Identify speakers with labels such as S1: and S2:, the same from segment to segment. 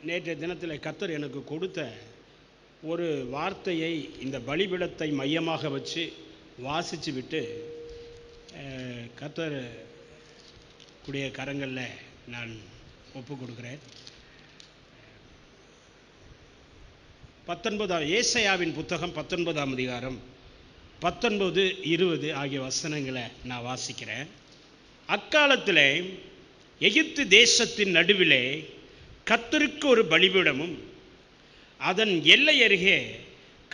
S1: நேற்றைய தினத்தில் கர்த்தர் எனக்கு கொடுத்த ஒரு வார்த்தையை இந்த பலிபீடத்தை மையமாக வச்சு வாசித்து விட்டு கர்த்தர் கூடிய கரங்களில் நான் ஒப்பு கொடுக்குறேன். 19 ஏசாயாவின் புத்தகம் 19ஆம் அதிகாரம் 19, 20 ஆகிய வசனங்களை நான் வாசிக்கிறேன். அக்காலத்தில் எகிப்து தேசத்தின் நடுவிலே கர்த்தருக்கு ஒரு பலிபீடமும் அதன் எல்லை அருகே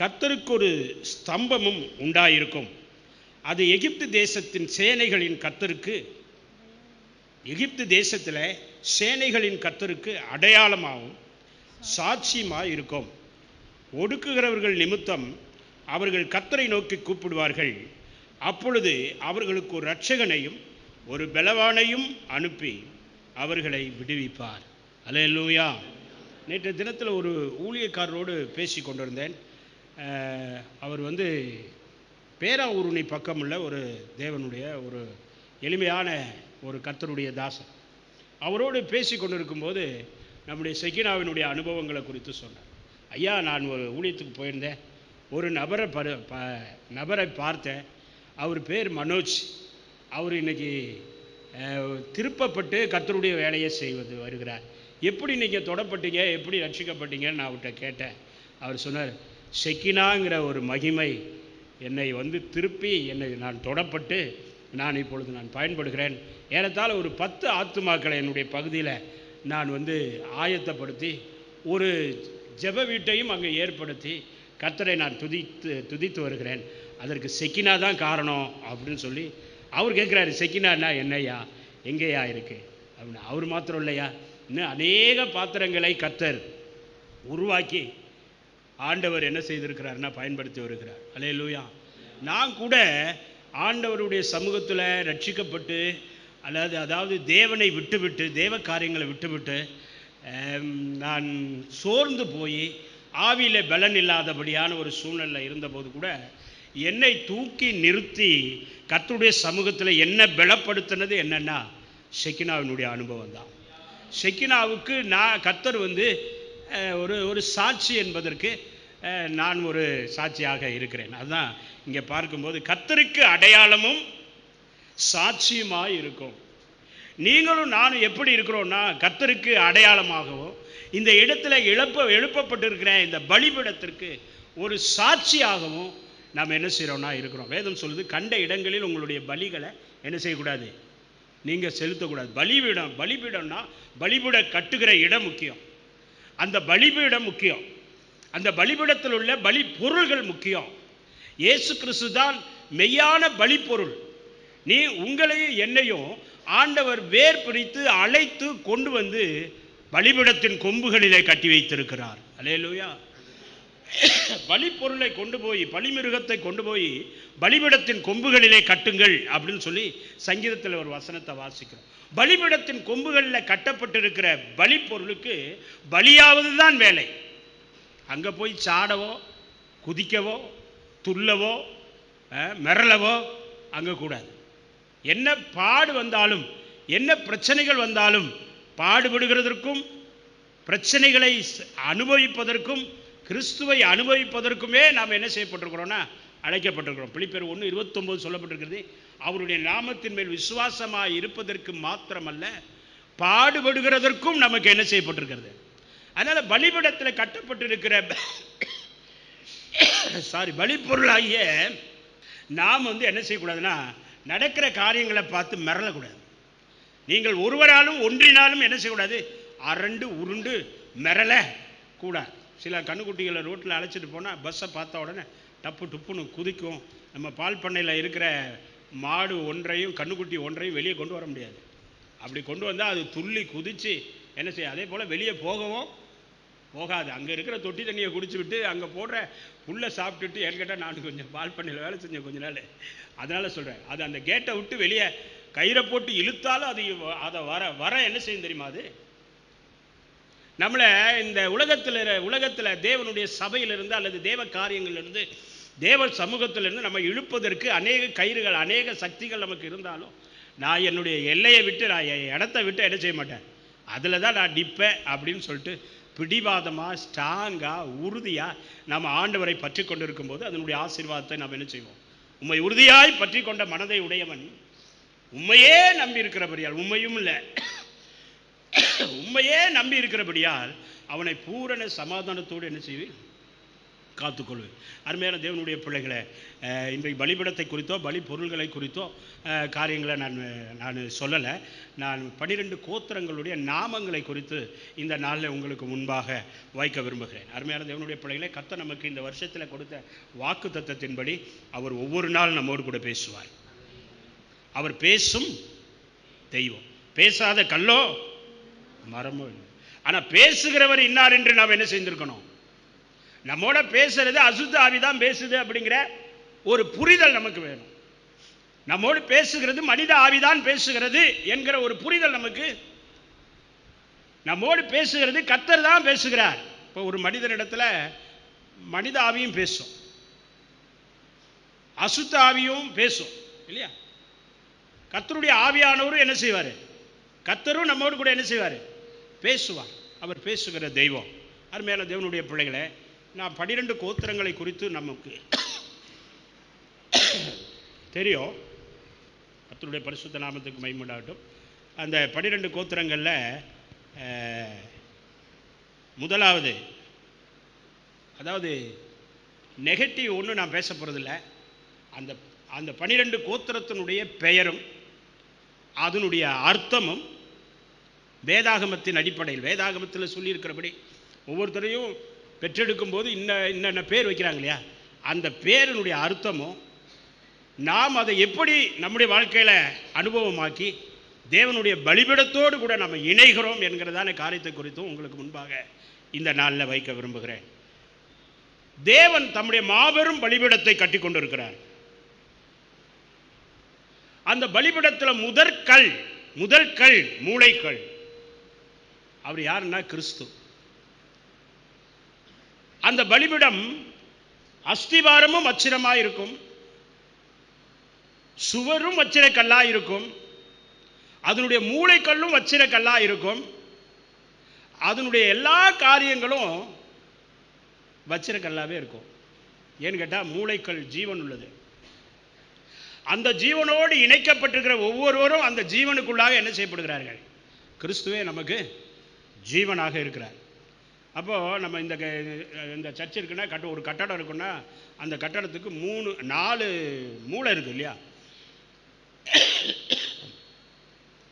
S1: கர்த்தருக்கு ஒரு ஸ்தம்பமும் உண்டாயிருக்கும். அது எகிப்து தேசத்தின் சேனைகளின் கர்த்தருக்கு, எகிப்து தேசத்தில் சேனைகளின் கர்த்தருக்கு அடையாளமாகவும் சாட்சியுமாய் இருக்கும். ஒடுக்குகிறவர்கள் நிமித்தம் அவர்கள் கர்த்தரை நோக்கி கூப்பிடுவார்கள். அப்பொழுது அவர்களுக்கு ஒரு இரட்சகனையும் ஒரு பலவானையும் அனுப்பி அவர்களை விடுவிப்பார். அல்லேலூயா. நேற்று தினத்தில் ஒரு ஊழியக்காரரோடு பேசி கொண்டிருந்தேன். அவர் பேராவூரணி பக்கமுள்ள ஒரு தேவனுடைய ஒரு எளிமையான ஒரு கர்த்தருடைய தாசன். அவரோடு பேசி கொண்டிருக்கும்போது நம்முடைய செக்கினாவினுடைய அனுபவங்களை குறித்து சொன்னார். ஐயா, நான் ஒரு ஊழியத்துக்கு போயிருந்தேன். ஒரு நபரை பார்த்தேன். அவர் பேர் மனோஜ். அவர் இன்னைக்கு திருப்பப்பட்டு கர்த்தருடைய வேலையை செய்வது வருகிறார். எப்படி நீங்கள் தொடப்பட்டீங்க, எப்படி ரட்சிக்கப்பட்டீங்கன்னு நான் அவர்கிட்ட கேட்டேன். அவர் சொன்னார், செக்கினாங்கிற ஒரு மகிமை என்னை திருப்பி நான் தொடப்பட்டு நான் இப்பொழுது நான் பயன்படுகிறேன். ஏறத்தாழ ஒரு 10 ஆத்துமாக்களை என்னுடைய பகுதியில் நான் ஆயத்தப்படுத்தி ஒரு ஜெப வீட்டையும் அங்கே ஏற்படுத்தி கர்த்தரை நான் துதித்து வருகிறேன். அதற்கு செக்கினா தான் காரணம் அப்படின்னு சொல்லி அவர் கேட்குறாரு. செக்கினான்னா என்னையா, எங்கேயா இருக்குது அப்படின்னு. அவர் மாத்திரம் இல்லையா, இன்னும் அநேக பாத்திரங்களை கர்த்தர் உருவாக்கி ஆண்டவர் என்ன செய்திருக்கிறார்னா பயன்படுத்தி வருகிறார். அல்லேலூயா. நான் கூட ஆண்டவருடைய சமூகத்தில் ரட்சிக்கப்பட்டு அதாவது தேவனை விட்டுவிட்டு தேவ காரியங்களை விட்டுவிட்டு நான் சோர்ந்து போய் ஆவியில் பலன் இல்லாதபடியான ஒரு சூழ்நிலை இருந்தபோது கூட என்னை தூக்கி நிறுத்தி கர்த்தருடைய சமூகத்தில் என்ன பலப்படுத்தினது என்னன்னா செக்கினாவினுடைய அனுபவம் தான். செக்கினாவுக்கு கர்த்தர் ஒரு சாட்சி என்பதற்கு நான் ஒரு சாட்சியாக இருக்கிறேன். அதுதான் இங்கே பார்க்கும்போது கர்த்தருக்கு அடையாளமும் சாட்சியுமாய் இருக்கும். நீங்களும் நானும் எப்படி இருக்கிறோம்னா கர்த்தருக்கு அடையாளமாகவும் இந்த இடத்துல எழுப்பப்பட்டிருக்கிற இந்த பலிபீடத்திற்கு ஒரு சாட்சியாகவும் நாம் என்ன செய்கிறோம்னா இருக்கிறோம். வேதம் சொல்லுது, கண்ட இடங்களில் உங்களுடைய பலிகளை என்ன செய்யக்கூடாது, நீங்கள் செலுத்தக்கூடாது. பலிபீடம்னா பலிபீட கட்டுகிற இடம் முக்கியம், அந்த பலிபீடம் முக்கியம், அந்த பலிபீடத்தில் உள்ள பலி பொருள்கள் முக்கியம். இயேசு கிறிஸ்து தான் மெய்யான பலி பொருள். உங்களையும் என்னையும் ஆண்டவர் வேர் பிரித்து அழைத்து கொண்டு பலிபீடத்தின் கொம்புகளிலே கட்டி வைத்திருக்கிறார். அல்லேலூயா. பலிப்பொருளை கொண்டு போய், பலிமிருகத்தை கொண்டு போய் பலிபீடத்தின் கொம்புகளிலே கட்டுங்கள் அப்படின்னு சொல்லி சங்கீதத்தில் ஒரு வசனத்தை வாசிக்கிறோம். பலிபீடத்தின் கொம்புகளில் கட்டப்பட்டிருக்கிற பலிப்பொருளுக்கு பலியாவது தான் வேலை. அங்கே போய் சாடவோ குதிக்கவோ துள்ளவோ மிரளவோ அங்கே கூடாது. என்ன பாடு வந்தாலும் என்ன பிரச்சனைகள் வந்தாலும் பாடுபடுகிறதற்கும் பிரச்சனைகளை அனுபவிப்பதற்கும் கிறிஸ்துவை அனுபவிப்பதற்குமே நாம் என்ன செய்யப்பட்டிருக்கிறோம்னா அழைக்கப்பட்டிருக்கிறோம். பிலிப்பியர் 1:29 சொல்லப்பட்டிருக்கிறது, அவருடைய நாமத்தின் மேல் விசுவாசமாக இருப்பதற்கு மாத்திரமல்ல பாடுபடுகிறதற்கும் நமக்கு என்ன செய்யப்பட்டிருக்கிறது. அதனால பலிபீடத்தில் கட்டப்பட்டிருக்கிற பலிப்பொருளாகிய நாம் என்ன செய்யக்கூடாதுன்னா நடக்கிற காரியங்களை பார்த்து மிரளக்கூடாது. நீங்கள் ஒருவராலும் ஒன்றினாலும் என்ன செய்யக்கூடாது, அரண்டு உருண்டு மிரள கூடாது. சில கண்ணுக்குட்டிகளை ரோட்டில் அழைச்சிட்டு போனால் பஸ்ஸை பார்த்த உடனே டப்பு டுப்புன்னு குதிக்கும். நம்ம பால் பண்ணையில் இருக்கிற மாடு ஒன்றையும் கண்ணுக்குட்டி ஒன்றையும் வெளியே கொண்டு வர முடியாது. அப்படி கொண்டு வந்தால் அது துள்ளி குதித்து என்ன செய்ய, அதே போல் வெளியே போகவும் போகாது. அங்கே இருக்கிற தொட்டி தண்ணியை குடிச்சு விட்டு அங்கே போடுற புல்லை சாப்பிட்டுட்டு என்கிட்ட நான் கொஞ்சம் பால் பண்ணையில் வேலை செஞ்சேன் கொஞ்ச நாள். அதனால் சொல்கிறேன், அது அந்த கேட்டை விட்டு வெளியே கயிறை போட்டு இழுத்தாலும் அதை வர என்ன செய்யும் தெரியுமா, அது நம்மளை இந்த உலகத்தில் தேவனுடைய சபையிலிருந்து அல்லது தேவ காரியங்களிலிருந்து தேவ சமூகத்திலிருந்து நம்ம இழுப்பதற்கு அநேக கயிறுகள் அநேக சக்திகள் நமக்கு இருந்தாலும் நான் என்னுடைய எல்லையை விட்டு நான் இடத்தை விட்டு என்ன செய்ய மாட்டேன், அதில் தான் நான் நிற்பேன் அப்படின்னு சொல்லிட்டு பிடிவாதமாக ஸ்ட்ராங்காக உறுதியாக நம்ம ஆண்டவரை பற்றி கொண்டு இருக்கும்போது அதனுடைய ஆசீர்வாதத்தை நாம் என்ன செய்வோம்? உம்மை உறுதியாய் பற்றி கொண்ட மனதை உடையவன் உண்மையே நம்பி இருக்கிறபடியால், உண்மையும் இல்லை, உண்மையே நம்பி இருக்கிறபடியால் அவனை பூரண சமாதானத்தோடு என்ன செய்வேன்? காத்துக்கொள்வேன். அருமையான தேவனுடைய பிள்ளைகளை, இன்றைக்கு பலிபீடத்தை குறித்தோ பலி பொருள்களை குறித்தோ காரியங்களை நான் சொல்லலை. நான் 12 கோத்திரங்களுடைய நாமங்களை குறித்து இந்த நாளில் உங்களுக்கு முன்பாக வைக்க விரும்புகிறேன். அருமையான தேவனுடைய பிள்ளைகளை, கர்த்தர் நமக்கு இந்த வருஷத்தில் கொடுத்த வாக்கு தத்தத்தின்படி அவர் ஒவ்வொரு நாள் நம்மோடு கூட பேசுவார். அவர் பேசும் தெய்வம், பேசாத கல்லோ மரமோ இல்லை. ஆனால் பேசுகிறவர் இன்னார் என்று நாம் என்ன செய்திருக்கணும்? நம்மோட பேசுறது அசுத்த ஆவிதான் பேசுது அப்படிங்கிற ஒரு புரிதல் நமக்கு வேணும். நம்மோடு பேசுகிறது மனித ஆவிதான் பேசுகிறது என்கிற ஒரு புரிதல் நமக்கு. நம்மோடு பேசுகிறது கர்த்தர் தான் பேசுகிறார். இப்போ ஒரு மனிதனிடத்துல மனித ஆவியும் பேசும், அசுத்த ஆவியும் பேசும் இல்லையா? கர்த்தருடைய ஆவியானவரும் என்ன செய்வார்? கர்த்தரும் நம்மோடு கூட என்ன செய்வார்? பேசுவார். அவர் பேசுகிற தெய்வம். அருமையான தேவனுடைய பிள்ளைகளை, நான் 12 கோத்திரங்களை குறித்து நமக்கு தெரியும். கர்த்தருடைய பரிசுத்த நாமத்துக்கு மகிமை உண்டாகட்டும். அந்த 12 கோத்திரங்களில் முதலாவது, அதாவது நெகட்டிவ் ஒன்றும் நான் பேச போகிறதில்ல. அந்த அந்த 12 கோத்திரத்தினுடைய பெயரும் அதனுடைய அர்த்தமும் வேதாகமத்தின் அடிப்படையில், வேதாகமத்தில் சொல்லியிருக்கிறபடி ஒவ்வொருத்தரையும் பெற்றெடுக்கும் போது இன்னென்ன பேர் வைக்கிறாங்க இல்லையா, அந்த பேரினுடைய அர்த்தமும் நாம் அதை எப்படி நம்முடைய வாழ்க்கையில் அனுபவமாக்கி தேவனுடைய பலிபீடத்தோடு கூட நம்ம இணைகிறோம் என்கிறதான காரியத்தை குறித்தும் உங்களுக்கு முன்பாக இந்த நாளில் வைக்க விரும்புகிறேன். தேவன் தம்முடைய மாபெரும் பலிபீடத்தை கட்டி கொண்டிருக்கிறார். அந்த பலிபீடத்தில் முதல் கல் மூளைக்கல் அவர் யாருன்னா கிறிஸ்து. அந்த பலிபீடம் அஸ்திவாரமும் வச்சிரமாய் இருக்கும், சுவரும் வச்சிரக்கல்லா இருக்கும், அதனுடைய மூளைக்கல்லும் வச்சிரக்கல்லா இருக்கும், அதனுடைய எல்லா காரியங்களும் வச்சிரக்கல்லாவே இருக்கும். ஏன்னு கேட்டால் மூளைக்கல் ஜீவன் உள்ளது. அந்த ஜீவனோடு இணைக்கப்பட்டிருக்கிற ஒவ்வொருவரும் அந்த ஜீவனுக்குள்ளாக என்ன செய்யப்படுகிறார்கள்? கிறிஸ்துவே நமக்கு ஜீவனாக இருக்கிறார். அப்போது நம்ம இந்த சர்ச் இருக்குன்னா, ஒரு கட்டடம் இருக்குன்னா அந்த கட்டடத்துக்கு 4 மூளை இருக்குது இல்லையா?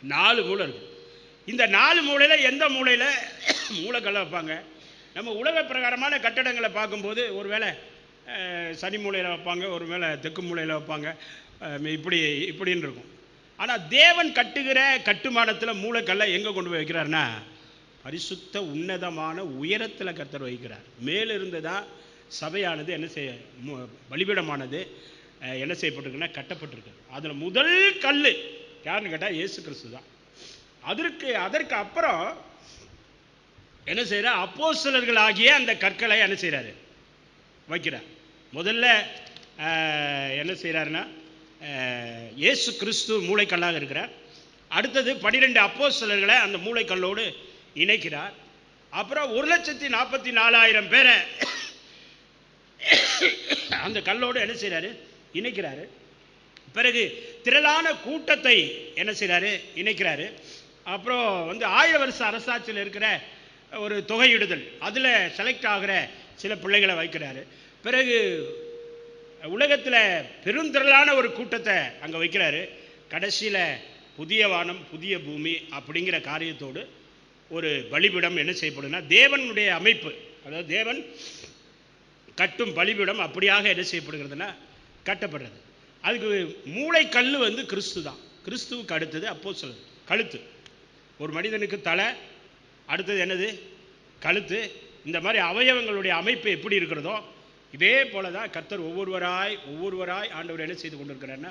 S1: 4 மூளை இருக்குது. இந்த 4 மூளையில் எந்த மூளையில் மூளைக்கல்லை வைப்பாங்க? நம்ம உலக பிரகாரமான கட்டடங்களை பார்க்கும்போது ஒருவேளை சனி மூலையில் வைப்பாங்க, ஒரு வேளை தெற்கு மூலையில் வைப்பாங்க, இப்படின்னு இருக்கும். ஆனால் தேவன் கட்டுகிற கட்டுமானத்தில் மூளைக்கல்லை எங்கே கொண்டு போய் வைக்கிறாருன்னா, பரிசுத்த உன்னதமான உயரத்தில் கர்த்தர் வைக்கிறார். மேலிருந்து தான் சபையானது என்ன செய்ய, பலிபீடமானது என்ன செய்யப்பட்டிருக்குன்னா கட்டப்பட்டிருக்கு. அதில் முதல் கல் யாருன்னு கேட்டால் இயேசு கிறிஸ்து தான். அதற்கு அப்புறம் என்ன செய்கிறார்? அப்போஸ்தலர்கள் ஆகிய அந்த கற்களை என்ன செய்கிறாரு? வைக்கிறார். முதல்ல என்ன செய்கிறாருன்னா, இயேசு கிறிஸ்து மூளைக்கல்லாக இருக்கிறார். அடுத்தது 12 அப்போஸ்தலர்களை அந்த மூளைக்கல்லோடு இணைக்கிறார். அப்புறம் 1,44,000 பேரை அந்த கல்லோடு என்ன செய்கிறாரு? இணைக்கிறாரு. பிறகு திரளான கூட்டத்தை என்ன செய்கிறாரு? இணைக்கிறாரு. அப்புறம் 1000 வருஷ அரசாட்சியில் இருக்கிற ஒரு தொகையிடுதல், அதில் செலக்ட் ஆகிற சில பிள்ளைகளை வைக்கிறாரு. பிறகு உலகத்தில் பெருந்திரளான ஒரு கூட்டத்தை அங்கே வைக்கிறாரு. கடைசியில் புதிய வானம் புதிய பூமி அப்படிங்கிற காரியத்தோடு ஒரு பலிபீடம் என்ன செய்யப்படுதுன்னா, தேவனுடைய அமைப்பு, அதாவது தேவன் கட்டும் பலிபீடம் அப்படியாக என்ன செய்யப்படுகிறதுனா கட்டப்படுறது. அதுக்கு மூளைக்கல் கிறிஸ்து தான். கிறிஸ்துவுக்கு அடுத்தது அப்போஸ்தலர். கழுத்து, ஒரு மனிதனுக்கு தலை, அடுத்தது என்னது? கழுத்து. இந்த மாதிரி அவயவங்களுடைய அமைப்பு எப்படி இருக்கிறதோ இதே போல தான் கர்த்தர் ஒவ்வொருவராய் ஆண்டவர் என்ன செய்து கொண்டிருக்கிறார்னா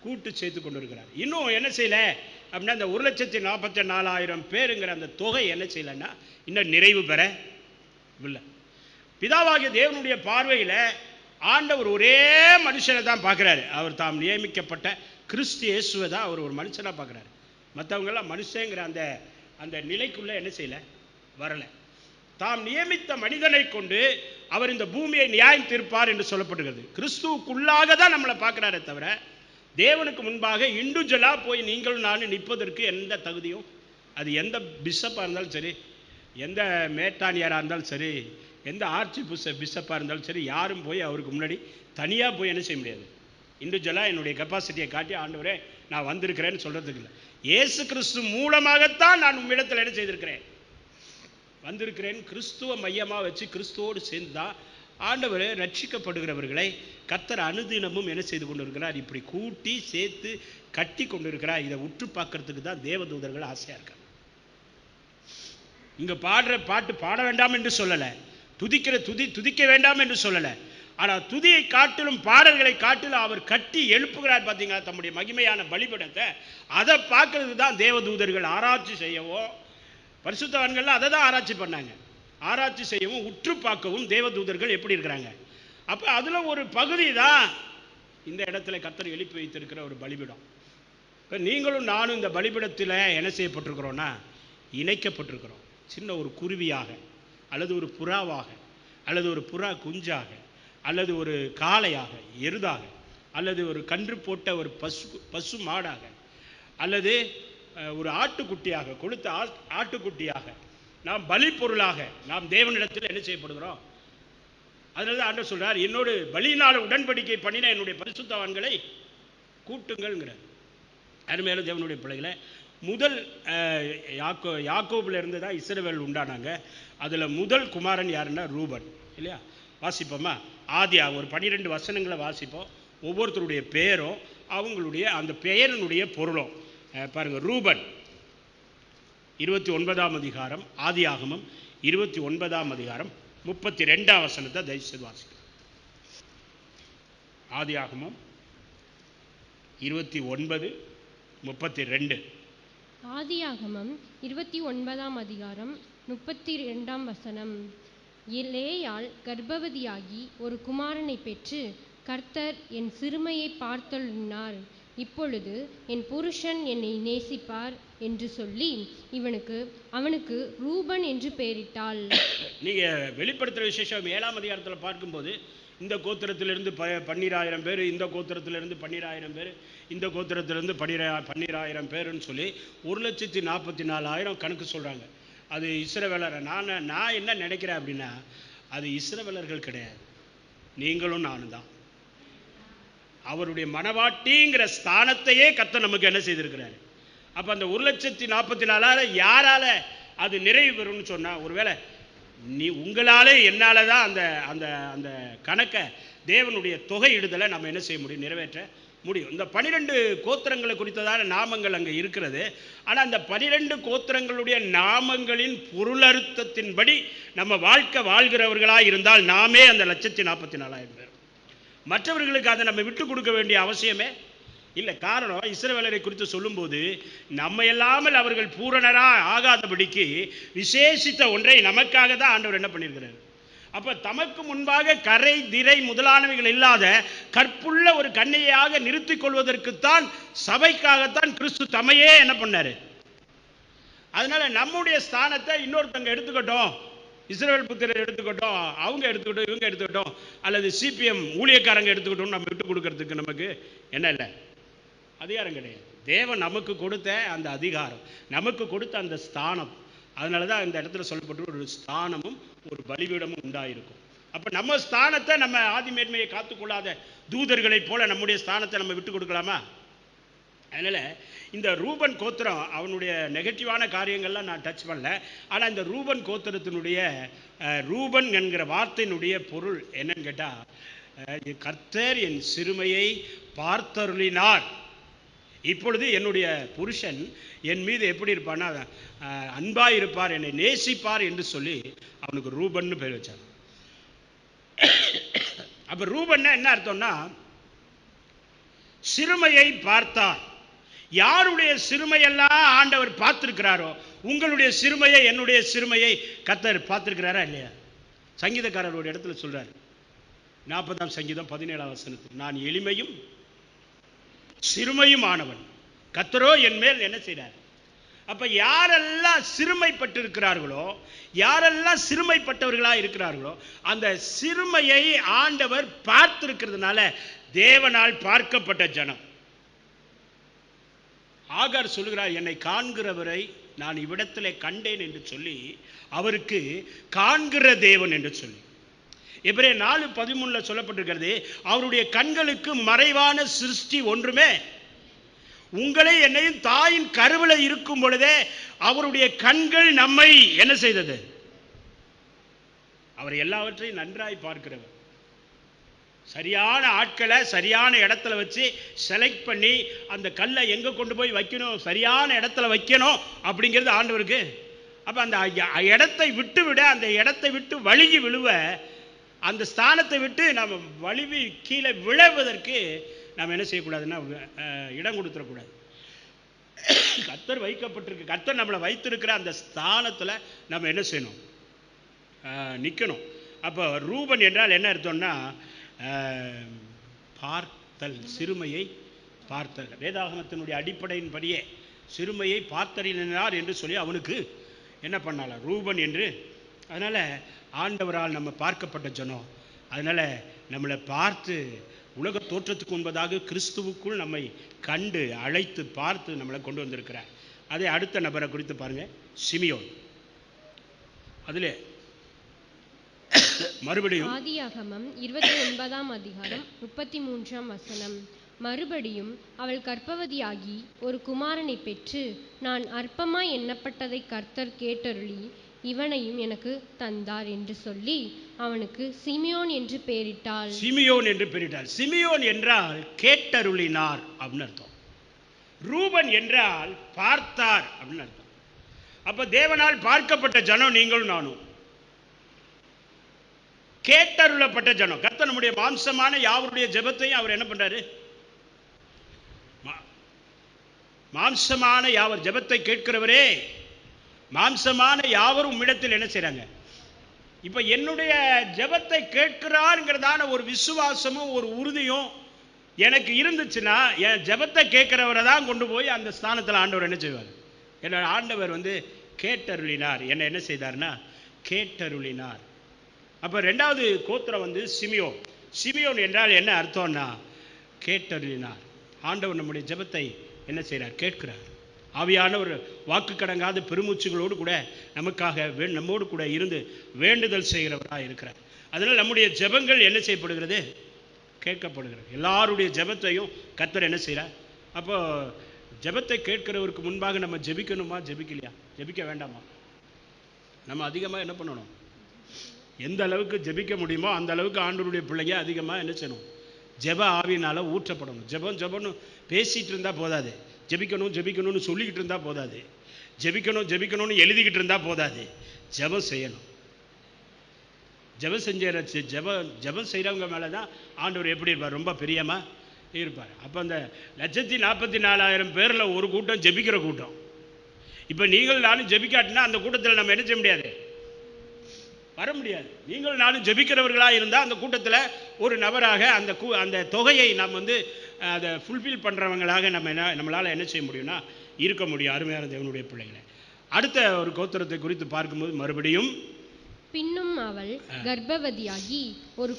S1: கூட்டு சேர்த்து கொண்டிருக்கிறார். இன்னும் என்ன செய்யலை அப்படின்னா, இந்த 1,44,000 பேருங்கிற அந்த தொகை என்ன செய்யலைன்னா இன்னும் நிறைவு பெறவில்லை. பிதாவாகிய தேவனுடைய பார்வையில் ஆண்டவர் ஒரே மனுஷனை தான் பார்க்குறாரு. அவர் தாம் நியமிக்கப்பட்ட கிறிஸ்து இயேசுவை தான் அவர் ஒரு மனுஷனாக பார்க்குறாரு. மற்றவங்கெல்லாம் மனுஷங்கிற அந்த நிலைக்குள்ளே என்ன செய்யலை, வரலை. தாம் நியமித்த மனிதனை கொண்டு அவர் இந்த பூமியை நியாயம் தீர்ப்பார் என்று சொல்லப்படுகிறது. கிறிஸ்துவுக்குள்ளாக தான் நம்மளை பார்க்கிறாரே தவிர தேவனுக்கு முன்பாக இண்டிவிஜுவலா போய் நீங்களும் நானும் நிற்பதற்கு எந்த தகுதியும், அது எந்த பிஷப்பாக இருந்தாலும் சரி, எந்த மேட்டானியராக இருந்தாலும் சரி, எந்த ஆர்ச்சி பிஷப்பாக இருந்தாலும் சரி, யாரும் போய் அவருக்கு முன்னாடி தனியாக போய் என்ன செய்ய முடியாது. இண்டிவிஜுவலாக என்னுடைய கெப்பாசிட்டியை காட்டி ஆண்டவரே நான் வந்திருக்கிறேன்னு சொல்கிறதுக்கு இல்லை. இயேசு கிறிஸ்து மூலமாகத்தான் நான் உம்மிடத்தில் என்ன செய்திருக்கிறேன், வந்திருக்கிறேன். கிறிஸ்துவ மையமாக வச்சு கிறிஸ்துவோடு சேர்ந்து தான் ஆண்டவர் ரட்சிக்கப்படுகிறவர்களை கர்த்தர் அனுதினமும் என்ன செய்து கொண்டு இருக்கிறார், இப்படி கூட்டி சேர்த்து கட்டி கொண்டு இருக்கிறார். இதை உற்று பார்க்கறதுக்கு தான் தேவதூதர்கள் ஆசையாக இருக்காங்க. இங்கே பாடுற பாட்டு பாட வேண்டாம் என்று சொல்லலை, துதிக்கிற துதிக்க வேண்டாம் என்று சொல்லலை. ஆனால் துதியை காட்டிலும் பாடல்களை காட்டிலும் அவர் கட்டி எழுப்புகிறார். பார்த்தீங்களா, தம்முடைய மகிமையான பலிபீடத்தை. அதை பார்க்கறது தான் தேவதூதர்கள் ஆராய்ச்சி செய்யவும், பரிசுத்தவான்கள்லாம் அதை தான் ஆராய்ச்சி பண்ணாங்க. ஆராய்ச்சி செய்யவும் உற்று பார்க்கவும் தேவதூதர்கள் எப்படி இருக்கிறாங்க. அப்போ அதில் ஒரு பகுதி தான் இந்த இடத்துல கர்த்தர் எழுப்பி வைத்திருக்கிற ஒரு பலிபீடம். இப்போ நீங்களும் நானும் இந்த பலிபீடத்தில் என்ன செய்யப்பட்டிருக்கிறோன்னா, இணைக்கப்பட்டிருக்கிறோம். சின்ன ஒரு குருவியாக, அல்லது ஒரு புறாவாக, அல்லது ஒரு புறா குஞ்சாக, அல்லது ஒரு காளையாக, எருதாக, அல்லது ஒரு கன்று போட்ட ஒரு பசு மாடாக, அல்லது ஒரு ஆட்டுக்குட்டியாக, கொளுத்த ஆட்டுக்குட்டியாக, நாம் பலி பொருளாக நாம் தேவனிடத்தில் என்ன செய்யப்படுகிறோம். அதனால தான் ஆண்டவர் சொல்றார், என்னோடு பலியினால் உடன்படிக்கை பண்ணின என்னுடைய பரிசுத்தவான்களை கூட்டுங்கள்ங்கிறார். அருமையான தேவனுடைய பிள்ளைகளை, முதல் யாக்கோபில் இருந்து தான் இஸ்ரவேல் உண்டானாங்க. அதில் முதல் குமாரன் யாருன்னா ரூபன், இல்லையா? வாசிப்போமா? ஆதியா ஒரு 12 வசனங்களை வாசிப்போம். ஒவ்வொருத்தருடைய பெயரும் அவங்களுடைய அந்த பெயரினுடைய பொருளும் பாருங்கள். ரூபன் 29ஆம் அதிகாரம், ஆதியாகமம் 29ஆம் அதிகாரம் 32ஆம் வசனத்தை தயவுசெய்து வாசிக்கும். ஆதியாகமம் 29:32.
S2: ஆதியாகமம் 29ஆம் அதிகாரம் 32ஆம் வசனம். லேயாள் கர்ப்பவதியாகி ஒரு குமாரனை பெற்று, கர்த்தர் என் சிறுமையை பார்த்தருளினார், இப்பொழுது என் புருஷன் என்னை நேசிப்பார் என்று சொல்லி அவனுக்கு ரூபன் என்று பெயரிட்டாள். நீங்க
S1: வெளிப்படுத்துகிற விசேஷம் 7ஆம் அதிகாரத்தில் பார்க்கும்போது, இந்த கோத்திரத்திலிருந்து 12,000 பேர், இந்த கோத்திரத்திலிருந்து 12,000 பேர், இந்த கோத்திரத்திலிருந்து 12,000 பேருன்னு சொல்லி 1,44,000 கணக்கு சொல்கிறாங்க. அது இஸ்ரவேலர். நான் என்ன நினைக்கிறேன் அப்படின்னா, அது இஸ்ரவேலர்கள் கிடையாது, நீங்களும் நானும் தான். அவருடைய மனவாட்டிங்கிற ஸ்தானத்தையே கர்த்தர் நமக்கு என்ன செய்திருக்கிறார். அப்போ அந்த 1,44,000 யாரால அது நிறைவு பெறும்னு சொன்னால், ஒருவேளை உங்களாலே என்னால் தான் அந்த அந்த அந்த கணக்கை, தேவனுடைய தொகை இடுதலை நம்ம என்ன செய்ய முடியும், நிறைவேற்ற முடியும். இந்த 12 கோத்திரங்களை குறித்ததான நாமங்கள் அங்கே இருக்கிறது. ஆனால் அந்த 12 கோத்திரங்களுடைய நாமங்களின் பொருளர்த்தத்தின்படி நம்ம வாழ்க்கை வாழ்கிறவர்களாக இருந்தால் நாமே அந்த 1,44,000 பேர். மற்றவர்களுக்கு அதை நம்ம விட்டு கொடுக்க வேண்டிய அவசியமே இல்லை. காரணம், இஸ்ரவேலரை குறித்து சொல்லும்போது நம்ம இல்லாமல் அவர்கள் பூரணராக ஆகாதபடிக்கு விசேஷித்த ஒன்றை நமக்காக தான் ஆண்டவர் என்ன பண்ணியிருக்கிறார். அப்போ தமக்கு முன்பாக கரை திரை முதலானவைகள் இல்லாத கற்புள்ள ஒரு கன்னிகையாக நிறுத்திக் கொள்வதற்குத்தான், சபைக்காகத்தான் கிறிஸ்து தமையே என்ன பண்ணாரு. அதனால நம்முடைய ஸ்தானத்தை இன்னொருத்தங்க எடுத்துக்கிட்டோம், இஸ்ரவேல் புத்திரர் எடுத்துக்கிட்டோம், அவங்க எடுத்துக்கிட்டோம், இவங்க எடுத்துக்கிட்டோம், அல்லது சிபிஎம் ஊழியக்காரங்க எடுத்துக்கிட்டோம், நம்ம விட்டு கொடுக்கறதுக்கு நமக்கு என்ன இல்லை, அதிகாரம் கிடையாது. தேவன் நமக்கு கொடுத்த அந்த அதிகாரம், நமக்கு கொடுத்த அந்த ஸ்தானம். அதனால தான் இந்த இடத்துல சொல்லப்பட்டு ஒரு ஸ்தானமும் ஒரு பலிபீடமும் உண்டாயிருக்கும். அப்போ நம்ம ஸ்தானத்தை, நம்ம ஆதிமேன்மையை காத்துக்கொள்ளாத தூதர்களைப் போல நம்முடைய ஸ்தானத்தை நம்ம விட்டு கொடுக்கலாமா? அதனால் இந்த ரூபன் கோத்திரம், அவனுடைய நெகட்டிவான காரியங்கள்லாம் நான் டச் பண்ணல. ஆனால் இந்த ரூபன் கோத்திரத்தினுடைய ரூபன் என்கிற வார்த்தையினுடைய பொருள் என்னன்னு கேட்டால், கர்த்தர் என் சிறுமையை பார்த்தருளினார், இப்பொழுது என்னுடைய புருஷன் என் மீது எப்படி இருப்பான்னா அன்பாக இருப்பார், என்னை நேசிப்பார் என்று சொல்லி அவனுக்கு ரூபன்னு பேர் வச்சார். அப்போ ரூபன்னா என்ன அர்த்தம்னா, சிறுமையை பார்த்தார். யாருடைய சிறுமையெல்லாம் ஆண்டவர் பார்த்திருக்கிறாரோ, உங்களுடைய சிறுமையை, என்னுடைய சிறுமையை கர்த்தர் பார்த்திருக்கிறாரா இல்லையா? சங்கீதக்காரர் ஒரு இடத்துல சொல்றாரு, 40ஆம் சங்கீதம் 17ஆம் வசனத்தில், நான் எளிமையும் சிறுமையும் ஆனவன், கர்த்தரோ என் மேல் என்ன செய்றார், அப்ப யாரெல்லாம் சிறுமைப்பட்டு இருக்கிறார்களோ, யாரெல்லாம் சிறுமைப்பட்டவர்களா இருக்கிறார்களோ, அந்த சிறுமையை ஆண்டவர் பார்த்திருக்கிறதுனால தேவனால் பார்க்கப்பட்ட ஜனம். ஆகார் சொல்கிறார், என்னை காண்கிறவரை நான் இவ்விடத்திலே கண்டேன் என்று சொல்லி, அவருக்கு காண்கிற தேவன் என்று சொல்லி. எபிரேயர் 4:13 சொல்லப்பட்டிருக்கிறது, அவருடைய கண்களுக்கு மறைவான சிருஷ்டி ஒன்றுமே. உங்களை என்னையும் தாயின் கருவில இருக்கும் பொழுதே அவருடைய கண்கள் நம்மை என்ன செய்தது? அவர் எல்லாவற்றையும் நன்றாய் பார்க்கிறவர். சரியான ஆட்களை சரியான இடத்துல வச்சு செலக்ட் பண்ணி அந்த கல்லை எங்க கொண்டு போய் வைக்கணும், சரியான இடத்துல வைக்கணும் அப்படிங்கிறது ஆண்டவருக்கு. அப்ப அந்த இடத்தை விட்டு விட, அந்த இடத்தை விட்டு வழுகி விழுவ, அந்த ஸ்தானத்தை விட்டு நம்ம வழுவி கீழே விழுவதற்கு நாம் என்ன செய்யக்கூடாதுன்னா இடம் கொடுத்துடக்கூடாது. கர்த்தர் வைக்கப்பட்டிருக்கு, கர்த்தர் நம்மளை வைத்திருக்கிற அந்த ஸ்தானத்தில் நம்ம என்ன செய்யணும்? நிற்கணும். அப்போ ரூபன் என்றால் என்ன அர்த்தம்னா பார்த்தல், சிறுமையை பார்த்தல். வேதாகமத்தினுடைய அடிப்படையின்படியே சிறுமையை பார்த்தறினார் என்று சொல்லி அவனுக்கு என்ன பண்ணால? ரூபன் என்று. அதனால் ஆண்டவரால் நம்ம பார்க்கப்பட்ட ஜனம். அதனால் நம்மளை பார்த்து உலக தோற்றத்துக்கு முன்பதாக கிறிஸ்துவுக்குள் நம்மை கண்டு அழைத்து பார்த்து நம்மளை கொண்டு வந்திருக்கிறார். அதே அடுத்த நபரை குறித்து பாருங்க, சிமியோன். அதிலே மறுபடியும்
S2: ஆதியாகமம் 29ஆம் அதிகாரம் 33ஆம் வசனம். மறுபடியும் அவள் கர்ப்பவதியாகி ஒரு குமாரனை பெற்று, நான் அற்பமாய் எண்ணப்பட்டதை கர்த்தர் கேட்டருளி இவனையும் எனக்கு தந்தார் என்று சொல்லி அவனுக்கு சிமியோன் என்று பெயரிட்டாள்.
S1: சிமியோன் என்று பெயரிட்டாள். சிமியோன் என்றால் கேட்டருளினார் அப்படின்னு அர்த்தம். ரூபன் என்றால் பார்த்தார் அப்படின்னு அர்த்தம். அப்ப தேவனால் பார்க்கப்பட்ட ஜனம் நீங்களும் நானும். கேட்டருளப்பட்ட ஜனம். கர்த்தர் நம்முடைய மாம்சமான யாவருடைய ஜெபத்தையும் அவர் என்ன பண்றாரு? மாம்சமான யாவர் ஜெபத்தை கேட்கிறவரே, மாம்சமான யாவரும் உம்மிடத்தில் என்ன செய்றாங்க? இப்ப என்னுடைய ஜெபத்தை கேட்கிறாருங்கிறதான ஒரு விசுவாசமும் ஒரு உறுதியும் எனக்கு இருந்துச்சுன்னா, என் ஜெபத்தை கேட்கிறவரை தான் கொண்டு போய் அந்த ஸ்தானத்தில் ஆண்டவர் என்ன செய்வார்? என்ன ஆண்டவர் கேட்டருளினார். என்ன செய்தார்னா கேட்டருளினார். அப்ப ரெண்டாவது கோத்திரம் சிமியோன். சிமியோன் என்றால் என்ன அர்த்தம்னா கேட்டருளினார். ஆண்டவர் நம்முடைய ஜெபத்தை என்ன செய்கிறார்? கேட்கிறார். ஆவியானவர் வாக்கு கடங்காத பெருமூச்சுகளோடு கூட நமக்காக நம்மோடு கூட இருந்து வேண்டுதல் செய்கிறவராக இருக்கிறார். அதனால் நம்முடைய ஜெபங்கள் என்ன செய்யப்படுகிறது? கேட்கப்படுகிறது. எல்லாருடைய ஜெபத்தையும் கர்த்தர் என்ன செய்கிறார்? அப்போ ஜெபத்தை கேட்கிறவருக்கு முன்பாக நம்ம ஜெபிக்கணுமா, ஜெபிக்கலையா, ஜெபிக்க வேண்டாமா? நம்ம அதிகமாக என்ன பண்ணணும்? எந்த அளவுக்கு ஜெபிக்க முடியுமோ அந்த அளவுக்கு ஆண்டவருடைய பிள்ளைங்க அதிகமாக என்ன செய்யணும்? ஜெப ஆவியினால ஊற்றப்படணும். ஜெபம்னு பேசிட்டு இருந்தா போதாது. ஜெபிக்கணும் ஜெபிக்கணும்னு சொல்லிக்கிட்டு இருந்தா போதாது. ஜெபிக்கணும்னு எழுதிக்கிட்டு இருந்தா போதாது. ஜெபம் செய்யணும். ஜெபம் செய்கிறவங்க மேலே தான் ஆண்டவர் எப்படி இருப்பார்? ரொம்ப பிரியமா இருப்பார். அப்போ அந்த 144,000 பேரில் ஒரு கூட்டம் ஜெபிக்கிற கூட்டம். இப்போ நீங்கள் நானும் ஜெபிக்காட்டினா அந்த கூட்டத்தில் நம்ம என்ன செய்ய முடியாது? வர முடியாது. நீங்கள் நானும் ஜெபிக்கிறவர்களாக இருந்தால் அந்த கூட்டத்தில் ஒரு நபராக அந்த தொகையை நாம் அதை ஃபுல்ஃபில் பண்ணுறவங்களாக நம்மளால் என்ன செய்ய முடியும்னா இருக்க முடியும். அருமையான தேவனுடைய பிள்ளைகளை. அடுத்த ஒரு கோத்திரத்தை குறித்து பார்க்கும்போது மறுபடியும்
S2: பின்னும் அவள் கர்ப்பவதியாகி ஒரு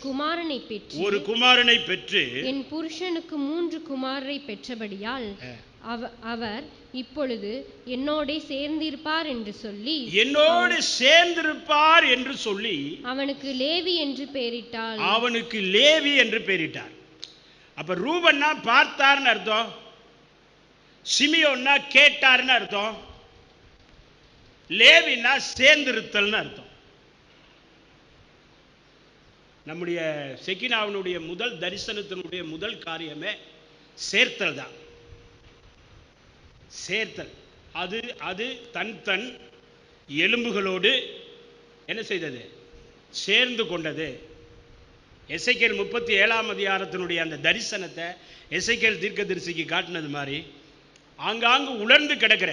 S2: குமாரனை பெற்று என் புருஷனுக்கு 3 குமாரரை பெற்றபடியால் அவர் இப்பொழுது என்னோட சேர்ந்திருப்பார் என்று சொல்லி அவனுக்கு லேவி என்று பெயரிட்டார். அப்ப ரூபன்னா பார்த்தார்னு அர்த்தம், சிமியோன்னா கேட்டார்னு அர்த்தம், லேவின்னா சேர்ந்திருத்தல்னு அர்த்தம். நம்முடைய செக்கினாவினுடைய முதல் தரிசனத்தினுடைய முதல் காரியமே சேர்த்தல் தான். சேர்த்தல். அது தன் எலும்புகளோடு என்ன செய்தது? சேர்ந்து கொண்டது. எசேக்கியேல் 37ஆம் அதிகாரத்தினுடைய அந்த தரிசனத்தை எசேக்கியேல் தீர்க்கதரிசிக்கு காட்டினது மாதிரி ஆங்காங்கு உலர்ந்து கிடக்கிற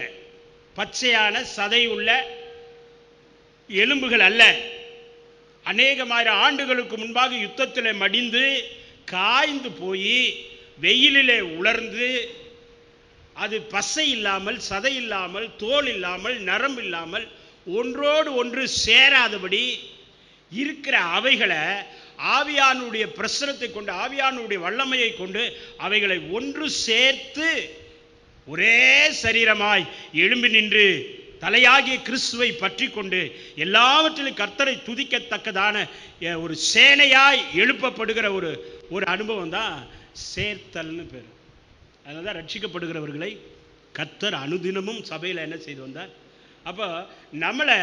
S2: பச்சையான சதை உள்ள எலும்புகள் அல்ல. அநேகமாயிரம் ஆண்டுகளுக்கு முன்பாக யுத்தத்தில் மடிந்து காய்ந்து போய் வெயிலிலே உலர்ந்து
S1: அது பசை இல்லாமல், சதை இல்லாமல், தோல் இல்லாமல், நரம்பு இல்லாமல், ஒன்றோடு ஒன்று சேராதபடி இருக்கிற அவைகளை ஆவியானுடைய பிரசனத்தை கொண்டு, ஆவியானுடைய வல்லமையை கொண்டு அவைகளை ஒன்று சேர்த்து ஒரே சரீரமாய் எழும்பி நின்று தலையாகிய கிறிஸ்துவை பற்றி கொண்டு எல்லாவற்றிலும் கர்த்தரை துதிக்கத்தக்கதான ஒரு சேனையாய் எழுப்பப்படுகிற ஒரு அனுபவம் தான் சேர்த்தல்னு பேர். அதனால தான் ரட்சிக்கப்படுகிறவர்களை கர்த்தர் அனுதினமும் சபையில் என்ன செய்து வந்தார். அப்போ நம்மளை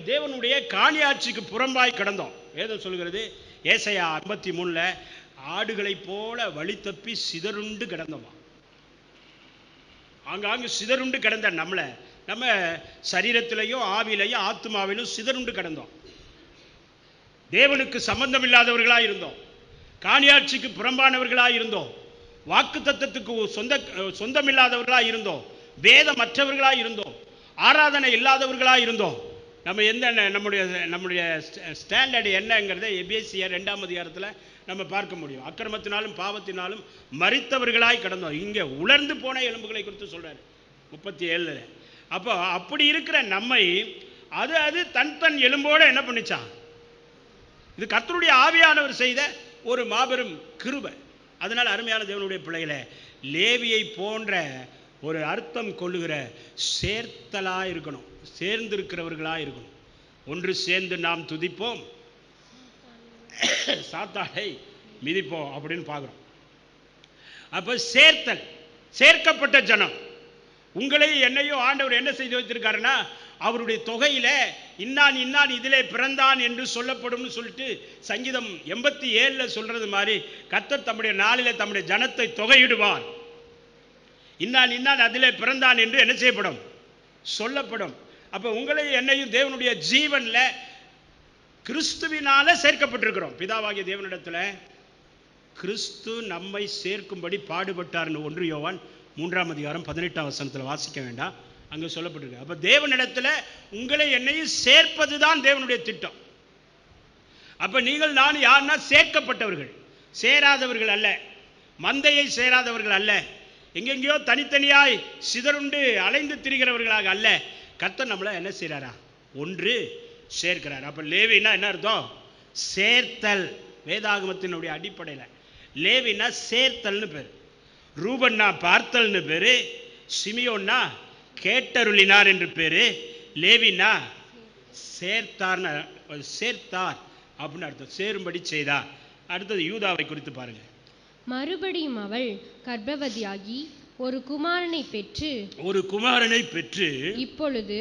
S1: தேவனுடைய காணியாட்சிக்கு புறம்பாய் கடந்தோம். வேதம் சொல்கிறது ஏசாயா 53 ஆடுகளைப் போல வழி தப்பி சிதறுண்டு கிடந்தோமா. ஆங்காங்கு சிதறுண்டு கிடந்த நம்ம சரீரத்திலையும் ஆவிலையும் ஆத்மாவிலும் சிதறுண்டு கிடந்தோம். தேவனுக்கு சம்பந்தம் இல்லாதவர்களாக இருந்தோம், காணியாட்சிக்கு புறம்பானவர்களாக இருந்தோம், வாக்கு தத்தத்துக்கு சொந்தமில்லாதவர்களாக இருந்தோம், வேதமற்றவர்களாக இருந்தோம், ஆராதனை இல்லாதவர்களாக இருந்தோம். நம்ம நம்முடைய ஸ்டாண்டர்டு என்னங்கிறத எபேசியர் 2ஆம் அதிகாரத்தில் நம்ம பார்க்க முடியும். அக்கிரமத்தினாலும் பாவத்தினாலும் மரித்தவர்களாய் கடந்தோம். இங்கே உலர்ந்து போன எலும்புகளை குறித்து சொல்றாரு 37. அப்போ அப்படி இருக்கிற நம்மை அது தன் எலும்போடு என்ன பண்ணிச்சான். இது கர்த்தருடைய ஆவியானவர் செய்த ஒரு மாபெரும் கிருபை. அதனால் அருமையான தேவனுடைய பிள்ளைகளை, லேவியை போன்ற ஒரு அர்த்தம் கொள்ளுகிற சேர்த்தலாக இருக்கணும், சேர்ந்திருக்கிறவர்களாக இருக்கணும். ஒன்று சேர்ந்து நாம் துதிப்போம், சாத்தானை மிதிப்போம் அப்படின்னு பார்க்குறோம். அப்போ சேர்த்தல், சேர்க்கப்பட்ட ஜனம். உங்களை என்னையும் ஆண்டவர் என்ன செய்து வைத்திருக்காருன்னா, அவருடைய தொகையில இன்னான் இன்னான் இதிலே பிறந்தான் என்று சொல்லப்படும் சொல்லிட்டு சங்கீதம் 87 சொல்றது மாதிரி கர்த்தர் தம்முடைய நாளிலே தம்முடைய ஜனத்தை தொகையிடுவார். இன்னான் இன்னான் அதிலே பிறந்தான் என்று என்ன செய்யப்படும், சொல்லப்படும். அப்போ உங்களை என்னையும் தேவனுடைய ஜீவன்ல கிறிஸ்துவினால சேர்க்கப்பட்டிருக்கிறோம். பிதாவாகிய தேவனிடத்துல கிறிஸ்து நம்மை சேர்க்கும்படி பாடுபட்டார்னு 1 யோவான் 3ஆம் அதிகாரம் 18ஆம் வசனத்தில் வாசிக்க வேண்டாம், அங்கே சொல்லப்பட்டிருக்கு. அப்போ தேவனிடத்துல உங்களை என்னையும் சேர்ப்பது தான் தேவனுடைய திட்டம். அப்போ நீங்கள் நான் யாருன்னா சேர்க்கப்பட்டவர்கள், சேராதவர்கள் அல்ல, மந்தையை சேராதவர்கள் அல்ல, எங்கெங்கேயோ தனித்தனியாய் சிதறுண்டு அலைந்து திரிகிறவர்களாக அல்ல. கர்த்தர் நம்மளை என்ன செய்கிறாரா, ஒன்று சேர்க்கிறார். அப்போ லேவினா என்ன அர்த்தம், சேர்த்தல். வேதாகமத்தினுடைய அடிப்படையில் லேவினா சேர்த்தல்னு பேர், ரூபன்னா பார்த்தல்னு பேரு, சிமியோன்னா கேட்டருளினார் என்று பேரு, லேவினா சேர்த்தார் அப்படின்னு அர்த்தம், சேரும்படி செய்தார். அடுத்தது யூதாவை குறித்து பாருங்க.
S2: மறுபடியும் அவள் கர்ப்பவதியாகி ஒரு குமாரனை பெற்று இப்பொழுது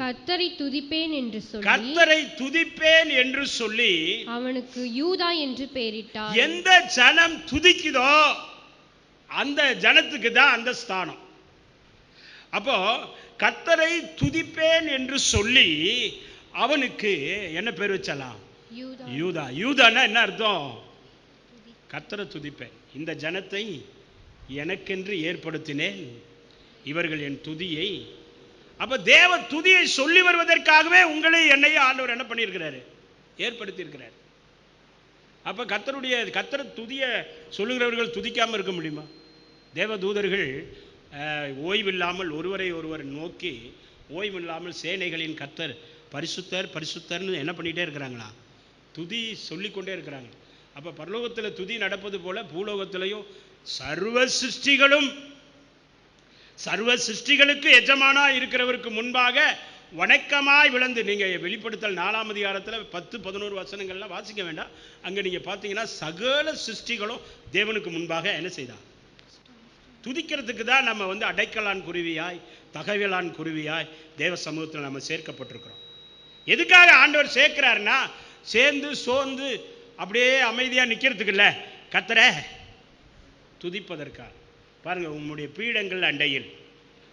S2: கர்த்தரை துதிப்பேன் என்று சொல்லி அவனுக்கு யூதா என்று பெயரிட்டார்.
S1: எந்த ஜனம் துதிக்குதோ அந்த ஜனத்துக்கு தான் அந்த ஸ்தானம். அப்போ கர்த்தரை துதிப்பேன் என்று சொல்லி அவனுக்கு என்ன பேர் வச்சலாம், யூதா. யூதான்னா என்ன அர்த்தம், கர்த்தரை துதிப்பேன், இந்த ஜனத்தை எனக்கென்று ஏற்படுத்தினேன், இவர்கள் என் துதியை. அப்ப தேவ துதியை சொல்லி வருவதற்காகவே உங்களை என்னையும் ஆண்டவர் என்ன பண்ணியிருக்கிறாரு, ஏற்படுத்தி இருக்கிறார். அப்ப கர்த்தரை துதிய சொல்லுகிறவர்கள் துதிக்காம இருக்க முடியுமா? தேவ தூதர்கள் ஓய்வில்லாமல் ஒருவரை ஒருவர் நோக்கி ஓய்வில்லாமல் சேனைகளின் கர்த்தர் பரிசுத்தர் பரிசுத்தர்னு என்ன பண்ணிகிட்டே இருக்கிறாங்களா, துதி சொல்லிக்கொண்டே இருக்கிறாங்க. அப்போ பரலோகத்தில் துதி நடப்பது போல பூலோகத்திலையும் சர்வ சிருஷ்டிகளுக்கு எஜமானா இருக்கிறவருக்கு முன்பாக வணக்கமாய் விளந்து, நீங்கள் வெளிப்படுத்தல் 4ஆம் அதிகாரத்தில் 10-11 வசனங்கள்லாம் வாசிக்க வேண்டாம், அங்கே நீங்கள் பார்த்தீங்கன்னா சகல சிருஷ்டிகளும் தேவனுக்கு முன்பாக என்ன செய்தார், துதிக்கிறதுக்கு தான் நம்ம அடைக்கலான் குருவியாய் தகவலான் குருவியாய் தேவ சமூகத்தில் நம்ம சேர்க்கப்பட்டிருக்கிறோம். எதுக்காக ஆண்டவர் சேர்க்கிறாருன்னா, சேர்ந்து சோர்ந்து அப்படியே அமைதியாக நிற்கிறதுக்கு இல்லை, கர்த்தரை துதிப்பதற்காக. பாருங்கள், உங்களுடைய பீடங்கள் அண்டையில்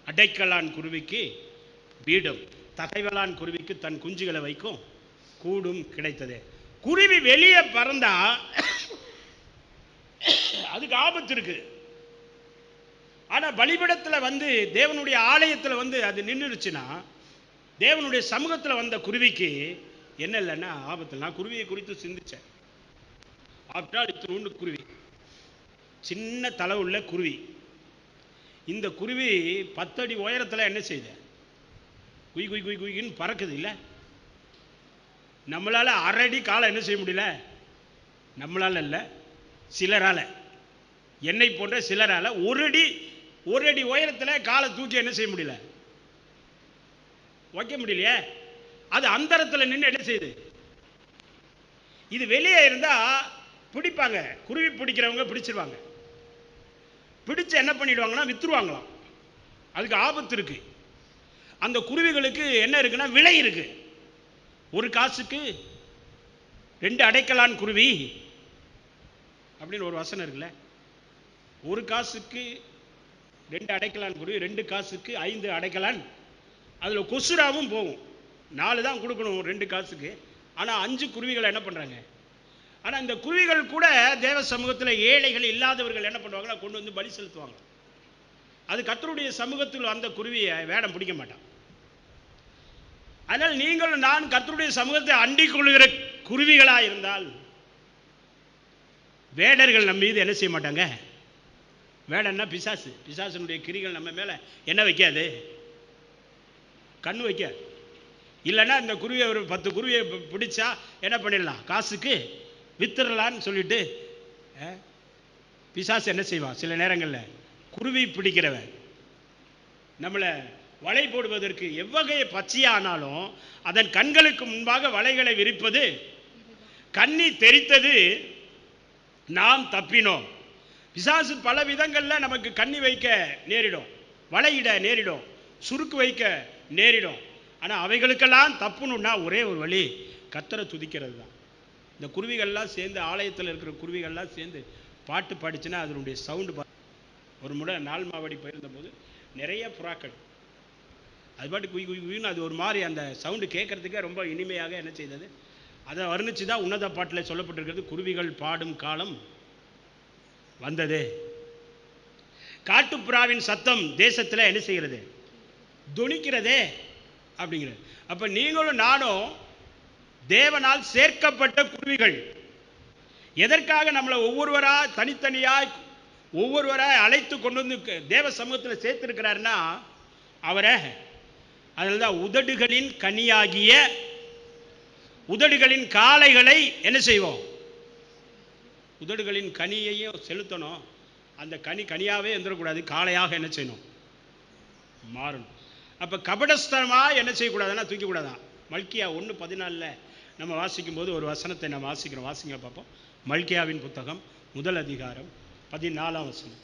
S1: அடைக்கலான் குருவிக்கு பீடம், தகைவலான் குருவிக்கு தன் குஞ்சுகளை வைக்கும் கூடும் கிடைத்தது. குருவி வெளியே பறந்தா அதுக்கு ஆபத்து இருக்கு. ஆனா பலிபீடத்தில் தேவனுடைய ஆலயத்தில் அது நின்றுச்சுன்னா, தேவனுடைய சமூகத்தில் வந்த குருவிக்கு என்ன இல்லைன்னா ஆபத்து. நான் குருவியை குறித்து சிந்திச்சேன். ஆப்டால் இத்தினூண்டு குருவி, சின்ன தலை உள்ள குருவி. இந்த குருவி 10 அடி உயரத்தில் என்ன செய்யுது? குய் குய் குய் குயின்னு பறக்குது இல்லை? நம்மளால் அரடி காலை என்ன செய்ய முடியல? நம்மளால் இல்லை, சிலரால், என்னை போன்ற சிலரால் ஒரு அடி உயரத்தில் காலை தூக்கி என்ன செய்ய முடியல? வைக்க முடியலையே. அது அந்தரத்தில் நின்று என்ன செய்யுது? இது வெளியே இருந்தால் பிடிப்பாங்க, குருவி பிடிக்கிறவங்க பிடிச்சிருவாங்க. பிடிச்சு என்ன பண்ணிடுவாங்கன்னா வித்துருவாங்களாம். அதுக்கு ஆபத்து இருக்கு. அந்த குருவிகளுக்கு என்ன இருக்குன்னா விலை இருக்கு. ஒரு காசுக்கு 2 அடைக்கலான் குருவி அப்படின்னு ஒரு வசனம் இருக்குல்ல. ஒரு காசுக்கு 2 அடைக்கலான் குருவி, 2 காசுக்கு 5 அடைக்கலான். அதில் கொசுராவும் போகும். 4 தான் கொடுக்கணும் 2 காசுக்கு. ஆனால் 5 குருவிகளை என்ன பண்ணுறாங்க? ஆனால் இந்த குருவிகள் கூட தேவ சமூகத்தில் ஏழைகள் இல்லாதவர்கள் என்ன பண்ணுவாங்கன்னா கொண்டு வந்து பலி செலுத்துவாங்க. அது கர்த்தருடைய சமூகத்தில் அந்த குருவியை வேடம் பிடிக்க மாட்டான். அதனால் நீங்கள் நான் கர்த்தருடைய சமூகத்தை அண்டிக் கொள்கிற குருவிகளாக இருந்தால் வேடர்கள் நம்ம மீது என்ன செய்ய மாட்டாங்க? வேடன்னா பிசாசு. பிசாசனுடைய கிரிகள் நம்ம மேலே என்ன வைக்காது? கண் வைக்காது. இல்லைன்னா இந்த குருவியை ஒரு 10 குருவியை பிடிச்சா என்ன பண்ணிடலாம்? காசுக்கு வித்துடலான்னு சொல்லிட்டு பிசாசு என்ன செய்வான்? சில நேரங்களில் குருவி பிடிக்கிறவன் நம்மளை வலை போடுவதற்கு எவ்வகைய பச்சையானாலும் அதன் கண்களுக்கு முன்பாக வலைகளை விரிப்பது. கண்ணி தெரித்தது, நாம் தப்பினோம். பிசாசு பல விதங்களில் நமக்கு கண்ணி வைக்க நேரிடும், வலையிட நேரிடும், சுருக்கு வைக்க நேரிடும். ஆனால் அவைகளுக்கெல்லாம் தப்புணுன்னா ஒரே ஒரு வழி, கர்த்தரை துதிக்கிறது தான். இந்த குருவிகள்லாம் சேர்ந்து, ஆலயத்தில் இருக்கிற குருவிகள்லாம் சேர்ந்து பாட்டு பாடிச்சுன்னா அதனுடைய சவுண்டு. ஒரு முறை நால்மாவடி போயிருந்த போது நிறைய புறாக்கள் அது பாட்டு குய் குய் குயின்னு அது ஒரு மாதிரி அந்த சவுண்டு கேட்கறதுக்கே ரொம்ப இனிமையாக என்ன செய்தது. அதை வர்ணிச்சு தான் உன்னத பாட்டில் சொல்லப்பட்டிருக்கிறது, குருவிகள் பாடும் காலம் வந்தது. காட்டுப்புறாவின் சத்தம் தேசத்தில் என்ன செய்கிறது? துணிக்கிறதே அப்படிங்கிறது. அப்போ நீங்களும் நானும் தேவனால் சேர்க்கப்பட்ட குருவிகள். எதற்காக நம்மளை ஒவ்வொருவராக தனித்தனியாய் ஒவ்வொருவராய் அழைத்து கொண்டு வந்து தேவ சமூகத்தில் சேர்த்திருக்கிறாருன்னா அவரை அதில் தான் உதடுகளின் கனியாகிய உதடுகளின் காளைகளை என்ன செய்வோம்? உதடுகளின் கனியையும் செலுத்தணும். அந்த கனியாவே வந்துடக்கூடாது, காளையாக என்ன செய்யணும்? மாறணும். அப்போ கபடஸ்தனமாக என்ன செய்யக்கூடாதுன்னா தூக்கக்கூடாதான். மல்கியா 1:14 நம்ம வாசிக்கும் போது ஒரு வசனத்தை நம்ம வாசிக்கிறோம். வாசிங்க பார்ப்போம். மல்கியாவின் புத்தகம் 1 அதிகாரம் 14 வசனம்.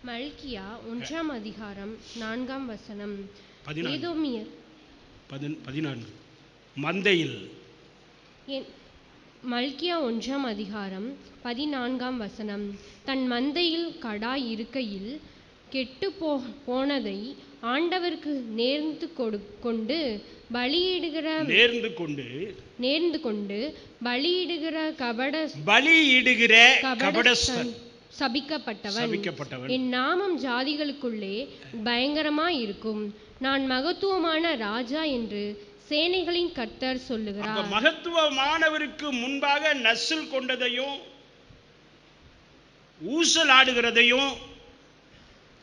S2: மல்கியா 1 அதிகாரம் 4 வசனம்.
S1: 14 மந்தையில்.
S2: மல்கியா 1 அதிகாரம் 14 வசனம். தன் மந்தையில் கடா இருக்கையில் கெட்டு போனதை ஆண்டவருக்கு நேர்ந்து கொண்டு பலியிடுகிற கபடஸ்தன் சபிக்கப்பட்டவன். என் நாமம் ஜாதிகளுக்குள்ளே பயங்கரமாயிருக்கும். நான் மகத்துவமான ராஜா என்று சேனைகளின் கர்த்தர் சொல்லுகிறார்.
S1: மகத்துவமானவருக்கு முன்பாக நசுல் கொண்டதையும் ஊசலாடுகிறதையும்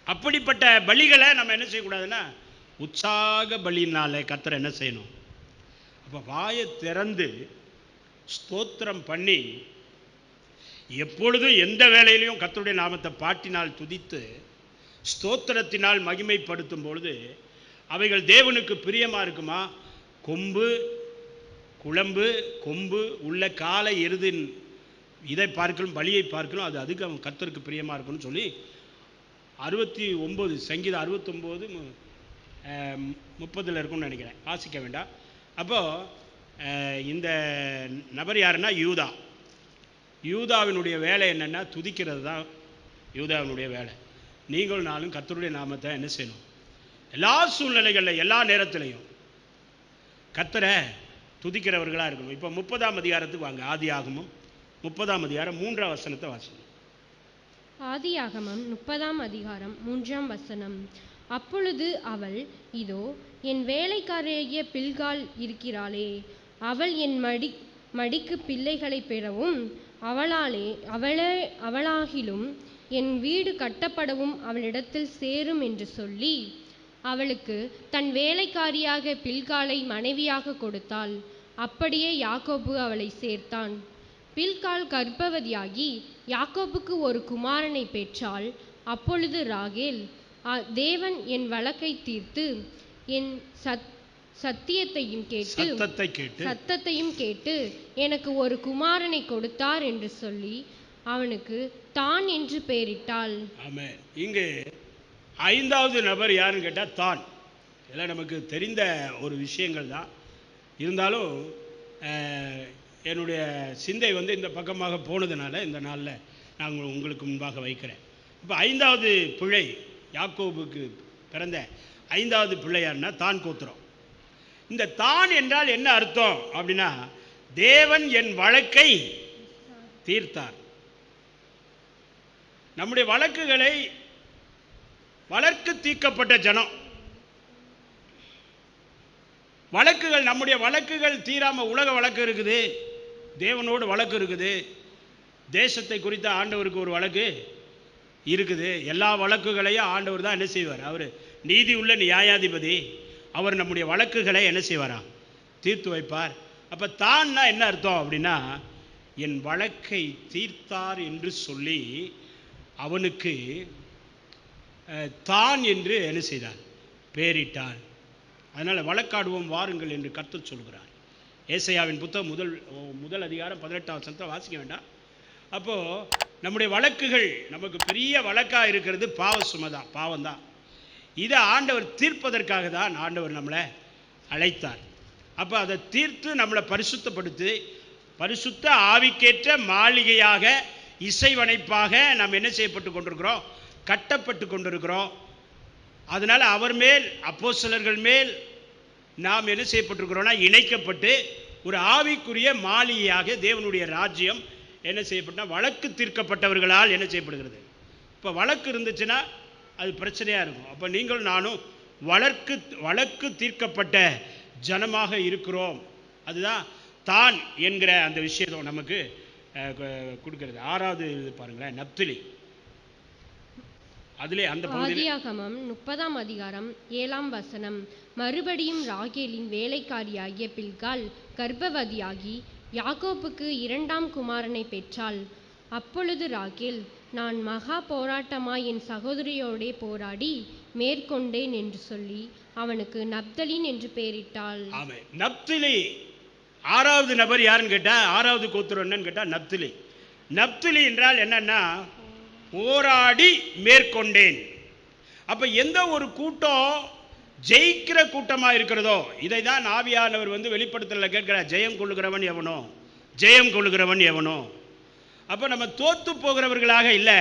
S1: அப்படிப்பட்ட பலிகளை நம்ம என்ன செய்யக்கூடாதுன்னா உற்சாக பலியினாலே கர்த்தர் என்ன செய்யணும்? அப்போ வாயை திறந்து ஸ்தோத்திரம் பண்ணி எப்பொழுதும் எந்த வேளையிலையும் கர்த்தருடைய நாமத்தை பாட்டினால் துதித்து ஸ்தோத்திரத்தினால் மகிமைப்படுத்தும் பொழுது அவைகள் தேவனுக்கு பிரியமாக இருக்குமா? கொம்பு குழம்பு கொம்பு உள்ள காலை எருதின் இதை பார்க்கலும் பலியை பார்க்கலும் அது அதுக்கு அவன் கர்த்தருக்கு பிரியமாக இருக்குன்னு சொல்லி 69 சங்கீதம் 69:30 இருக்கும்னு நினைக்கிறேன், வாசிக்க வேண்டாம். அப்போது இந்த நபர் யாருன்னா யூதாவினுடைய வேலை என்னென்னா துதிக்கிறது தான் யூதாவினுடைய வேலை. நீங்கள் நாளும் கர்த்தருடைய நாமத்தை என்ன செய்யணும்? எல்லா சூழ்நிலைகளில் எல்லா நேரத்திலையும் கர்த்தரை துதிக்கிறவர்களாக இருக்கணும். இப்போ 30ஆம் அதிகாரத்துக்கு வாங்க. ஆதியாகமம் 30ஆம் அதிகாரம் 3ஆம் வசனத்தை வாசிக்கணும்.
S2: ஆதியாகமம் 30ஆம் அதிகாரம் 3ஆம் வசனம். அப்பொழுது அவள், இதோ என் வேலைக்காரியாகிய பில்காள் இருக்கிறாளே, அவள் என் மடிக்கு பிள்ளைகளை பெறவும் அவளாகிலும் என் வீடு கட்டப்படவும் அவளிடத்தில் சேரும் என்று சொல்லி அவளுக்கு தன் வேலைக்காரியாக பில்காளை மனைவியாக கொடுத்தாள். அப்படியே யாக்கோபு அவளை சேர்த்தான். பில்காள் கர்ப்பவதியாகி யாக்கோபுக்கு ஒரு குமாரனை பெற்றாள். அப்பொழுது ராகேல், தேவன் என் வழக்கை தீர்த்து என் சத்தத்தையும் கேட்டு எனக்கு ஒரு குமாரனை கொடுத்தார் என்று சொல்லி அவனுக்கு தான் என்று பெயரிட்டாள்.
S1: ஆமென். இங்கே ஐந்தாவது நபர் யாருன்னு கேட்டால் தான். எல்லாம் நமக்கு தெரிந்த ஒரு விஷயங்கள் தான். இருந்தாலும் என்னுடைய சிந்தை இந்த பக்கமாக போனதுனால இந்த நாளில் நான் உங்களுக்கு முன்பாக வைக்கிறேன். இப்போ ஐந்தாவது பிள்ளை, யாக்கோபுக்கு பிறந்த ஐந்தாவது பிள்ளையார்னா தான் கோத்திரம். இந்த தான் என்றால் என்ன அர்த்தம் அப்படின்னா, தேவன் என் வழக்கை தீர்த்தார். நம்முடைய வழக்குகளை வழக்கு தீர்க்கப்பட்ட ஜனம். வழக்குகள், நம்முடைய வழக்குகள் தீராம உலக வழக்கு இருக்குது, தேவனோடு வழக்கு இருக்குது, தேசத்தை குறித்த ஆண்டவருக்கு ஒரு வழக்கு இருக்குது. எல்லா வழக்குகளையும் ஆண்டவர் தான் என்ன செய்வார்? அவர் நீதி உள்ள நியாயாதிபதி. அவர் நம்முடைய வழக்குகளை என்ன செய்வாரா? தீர்த்து வைப்பார். அப்போ தான்னா என்ன அர்த்தம் அப்படின்னா, என் வழக்கை தீர்த்தார் என்று சொல்லி அவனுக்கு தான் என்று என்ன செய்தார்? பேரிட்டார். அதனால் வழக்காடுவோம் வாருங்கள் என்று கர்த்தர் சொல்கிறார். ஏசாயாவின் புத்தகம் முதல் அதிகாரம் 18ஆம் வசனத்தை வாசிக்க வேண்டாம். அப்போது நம்முடைய வழக்குகள், நமக்கு பெரிய வழக்காக இருக்கிறது பாவ சுமைதான், பாவம்தான். இதை ஆண்டவர் தீர்ப்பதற்காக தான் ஆண்டவர் நம்மளை அழைத்தார். அப்போ அதை தீர்த்து நம்மளை பரிசுத்தப்படுத்தி பரிசுத்த ஆவிக்கேற்ற மாளிகையாக, இசைவனைப்பாக நாம் என்ன செய்யப்பட்டு கொண்டிருக்கிறோம்? கட்டப்பட்டு கொண்டிருக்கிறோம். அதனால் அவர் மேல், அப்போஸ்தலர்கள் மேல் நாம் என்ன செய்யப்பட்டிருக்கிறோம்னா இணைக்கப்பட்டு ஒரு ஆவிக்குரிய மாளிகையாக தேவனுடைய ராஜ்யம் என்ன செய்யப்பட்டால் வழக்கு தீர்க்கப்பட்டவர்களால் என்ன செய்யப்படுகிறது. இப்போ வழக்கு இருந்துச்சுன்னா அது பிரச்சனையாக இருக்கும். அப்போ நீங்கள் நானும் வழக்கு தீர்க்கப்பட்ட ஜனமாக இருக்கிறோம். அதுதான் தான் என்கிற அந்த விஷயத்தை நமக்கு கொடுக்கிறது. ஆறாவது பாருங்களேன், நப்தலி. அதிலே அந்த
S2: ஆதியாகமம் 30ஆம் அதிகாரம் 7ஆம் வசனம். மறுபடியும் ராகேலின் வேலைக்காரியாகிய பில்காள் கர்ப்பவதியாகி யாக்கோபுக்கு 2ஆம் குமாரனை பெற்றாள். அப்பொழுது ராகேல், நான் மகா போராட்டமாய் என் சகோதரியோடே போராடி மேற்கொண்டேன் என்று சொல்லி அவனுக்கு நப்தலின் என்று பெயரிட்டாள்.
S1: ஆமென். நப்தலி ஆறாவது நபர் யாருன்னு கேட்டா, ஆறாவது கோத்திரம் என்னன்னு கேட்டா நப்தலி. நப்தலி என்றால் என்னன்னா, போராடி மேற்கொண்டேன். அப்ப எந்த ஒரு கூட்டம் ஜெயிக்கிற கூட்டமா இருக்கிறதோ, இதை தான் ஆவியானவர் வெளிப்படுத்தல கேட்கிறார். ஜெயம் கொள்ளுகிறவன் எவனோ, ஜெயம் கொள்ளுகிறவன் எவனோ. அப்ப நம்ம தோத்து போகிறவர்களாக இல்லை,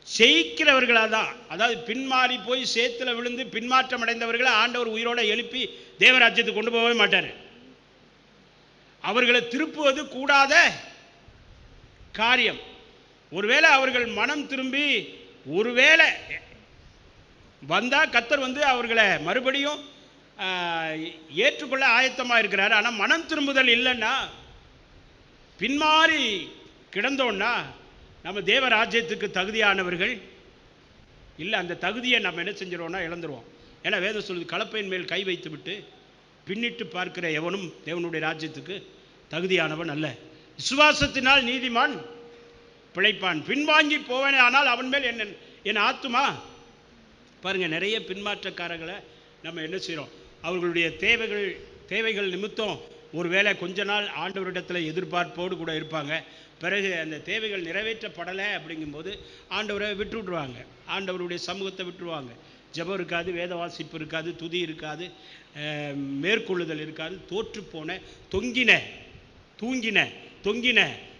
S1: ஜெயிக்கிறவர்களாக தான். அதாவது பின்மாறி போய் சேத்துல விழுந்து பின்மாற்றம் அடைந்தவர்களை ஆண்டவர் உயிரோட எழுப்பி தேவராஜ்யத்துக்கு கொண்டு போகவே மாட்டார். அவர்களை திருப்புவது கூடாத காரியம். ஒருவேளை அவர்கள் மனம் திரும்பி ஒருவேளை வந்தால் கர்த்தர் அவர்களை மறுபடியும் ஏற்றுக்கொள்ள ஆயத்தமாக இருக்கிறார். ஆனால் மனம் திரும்புதல் இல்லைன்னா, பின்மாறி கிடந்தோன்னா நம்ம தேவராஜ்யத்துக்கு தகுதியானவர்கள் இல்லை. அந்த தகுதியை நம்ம என்ன செஞ்சிருவோம்னா இழந்துருவோம். ஏன்னா வேதம் சொல்லுது, கலப்பையின் மேல் கை வைத்து விட்டு பின்னிட்டு பார்க்கிற எவனும் தேவனுடைய ராஜ்யத்துக்கு தகுதியானவன் அல்ல. விசுவாசத்தினால் நீதிமான் பிழைப்பான். பின்வாங்கி போவேனே ஆனால் அவன் மேல் என் ஆத்துமா. பாருங்க, நிறைய பின்மாற்றக்காரர்களை நம்ம என்ன செய்கிறோம்? அவர்களுடைய தேவைகள் நிமித்தம் ஒருவேளை கொஞ்ச நாள் ஆண்டவரிடத்தில் எதிர்பார்ப்போடு கூட இருப்பாங்க. பிறகு அந்த தேவைகள் நிறைவேற்றப்படலை அப்படிங்கும்போது ஆண்டவரை விட்டுவிடுவாங்க, ஆண்டவருடைய சமூகத்தை விட்டுருவாங்க. ஜெபம் இருக்காது, வேத வாசிப்பு இருக்காது, துதி இருக்காது, மேற்கொள்ளுதல் இருக்காது. தோற்று போன தொங்கின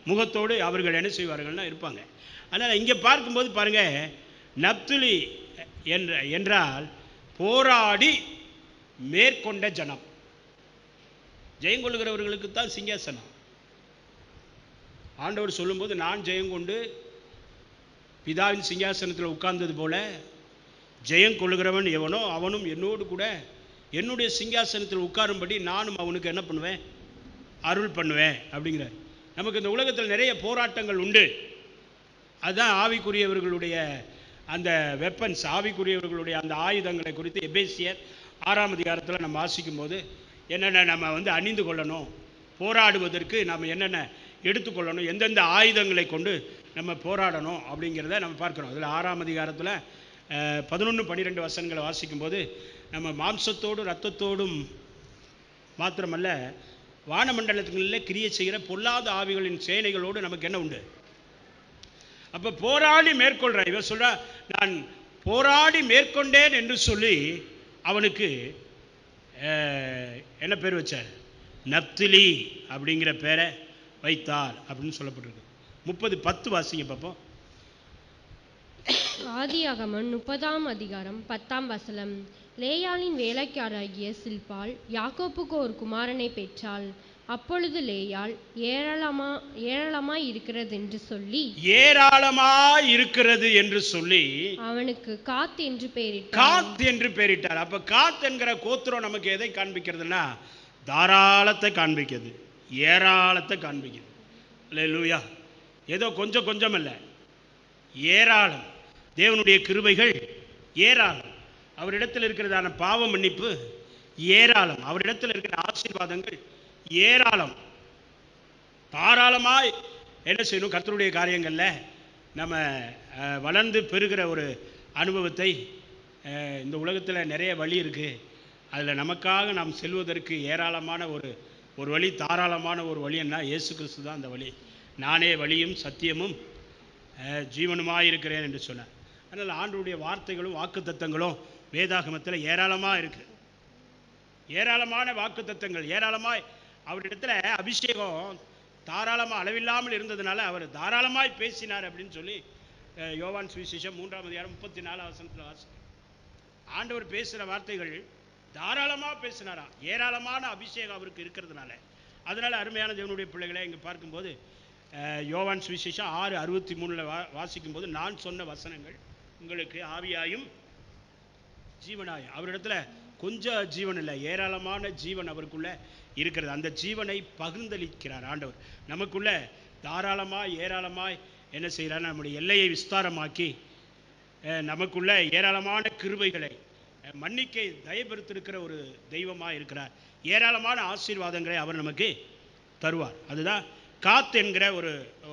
S1: முகத்தோடு அவர்கள் என்ன செய்வார்கள்னா இருப்பாங்க. அதனால் இங்கே பார்க்கும்போது பாருங்க, நப்தலி என்றால் போராடி மேற்கொண்ட ஜனம். ஜெயங்கொள்ளுகிறவர்களுக்கு தான் சிங்காசனம். ஆண்டவர் சொல்லும்போது, நான் ஜெயங்கொண்டு பிதாவின் சிங்காசனத்தில் உட்கார்ந்தது போல ஜெயம் கொள்ளுகிறவன் எவனோ அவனும் என்னோடு கூட என்னுடைய சிங்காசனத்தில் உட்காரும்படி நானும் அவனுக்கு என்ன பண்ணுவேன், அருள் பண்ணுவேன் அப்படிங்கிறார். நமக்கு இந்த உலகத்தில் நிறைய போராட்டங்கள் உண்டு. அதுதான் ஆவிக்குரியவர்களுடைய அந்த வெப்பன்ஸ், ஆவிக்குரியவர்களுடைய அந்த ஆயுதங்களை குறித்து எபேசியர் 6ஆம் அதிகாரத்தில் நம்ம வாசிக்கும் போது என்னென்ன நம்ம அணிந்து கொள்ளணும், போராடுவதற்கு நம்ம என்னென்ன எடுத்துக்கொள்ளணும், எந்தெந்த ஆயுதங்களை கொண்டு நம்ம போராடணும் அப்படிங்கிறத நம்ம பார்க்குறோம். அதில் 6ஆம் அதிகாரத்தில் 11-12 வசனங்களை வாசிக்கும்போது நம்ம மாம்சத்தோடு இரத்தத்தோடும் மாத்திரமல்ல, வானமண்டலங்களில் கிரியை செய்கிற பொல்லாத ஆவிகளின் சேனைகளோடு நமக்கு என்ன உண்டு. அப்போ போராடி மேற்கொள்கிறான். இவர் சொல்கிறா, நான் போராடி மேற்கொண்டேன் என்று சொல்லி அவனுக்கு என்ன பேர் வச்சார், நப்திலி அப்படிங்கிற பேரை வைத்தார் அப்படின்னு சொல்லப்பட்டிருக்கு. 30:10 வாசிங்க பார்ப்போம்.
S2: ஆதியாகமம் 30ஆம் அதிகாரம் 10ஆம் வசனம். லேயாளின் வேலைக்காராகிய சில்பாள் யாக்கோப்புக்கு ஒரு குமாரனை பெற்றாள். அப்பொழுது லேயாள் ஏராளமாய் இருக்கிறது என்று சொல்லி அவனுக்கு காத் என்று பெயரிட்டாள். அப்ப காத் என்கிற கோத்திரம் நமக்கு எதை காண்பிக்கிறதுனா, தாராளத்தை காண்பிக்கிறது, ஏராளத்தை காண்பிக்கிறது. அல்லேலூயா. ஏதோ கொஞ்சம் கொஞ்சம் அல்ல, ஏராளம். தேவனுடைய கிருபைகள் ஏராளம். அவரிடத்தில் இருக்கிறதான பாவ மன்னிப்பு ஏராளம். அவரிடத்தில் இருக்கிற ஆசீர்வாதங்கள் ஏராளம். தாராளமாய் என்ன செய்யணும், கர்த்தருடைய காரியங்களில் நம்ம வளர்ந்து பெறுகிற ஒரு அனுபவத்தை. இந்த உலகத்தில் நிறைய வழி இருக்குது. அதில் நமக்காக நாம் செல்வதற்கு ஏராளமான ஒரு வழி, தாராளமான ஒரு வழி. என்ன, இயேசு கிறிஸ்து தான் அந்த வழி. நானே வழியும் சத்தியமும் ஜீவனுமாக இருக்கிறேன் என்று சொன்னார். அதனால் ஆண்டவருடைய வார்த்தைகளும் வாக்குத்தத்தங்களும் வேதாகமத்தில் ஏராளமாக இருக்குது. ஏராளமான வாக்குத்தத்தங்கள், ஏராளமாய் அவரிடத்துல அபிஷேகம் தாராளமாக அளவில்லாமல் இருந்ததுனால அவர் தாராளமாய் பேசினார் அப்படின்னு சொல்லி யோவான் சுவிசேஷம் 3ஆம் அதிகாரம் 34ஆம் வசனத்தில் வாசி. ஆண்டவர் பேசுகிற வார்த்தைகள் தாராளமாக பேசினாராம். ஏராளமான அபிஷேகம் அவருக்கு இருக்கிறதுனால. அதனால் அருமையான தேவனுடைய பிள்ளைகளை இங்கே பார்க்கும்போது யோவான் சுவிசேஷம் 6:63 வாசிக்கும் போது, நான் சொன்ன வசனங்கள் உங்களுக்கு ஆவியாயும் ஜீவனாயும். அவரிடத்துல கொஞ்சம் ஜீவன் இல்லை, ஏராளமான ஜீவன் அவருக்குள்ள இருக்கிறது. அந்த ஜீவனை பகிர்ந்தளிக்கிறார் ஆண்டவர். நமக்குள்ள தாராளமாய் ஏராளமாய் என்ன செய்கிறார், நம்முடைய எல்லையை விஸ்தாரமாக்கி நமக்குள்ள ஏராளமான கிருபைகளை மன்னிக்கை தயபெருத்திருக்கிற ஒரு தெய்வமாக இருக்கிறார். ஏராளமான ஆசீர்வாதங்களை அவர் நமக்கு தருவார். அதுதான் காத் என்கிற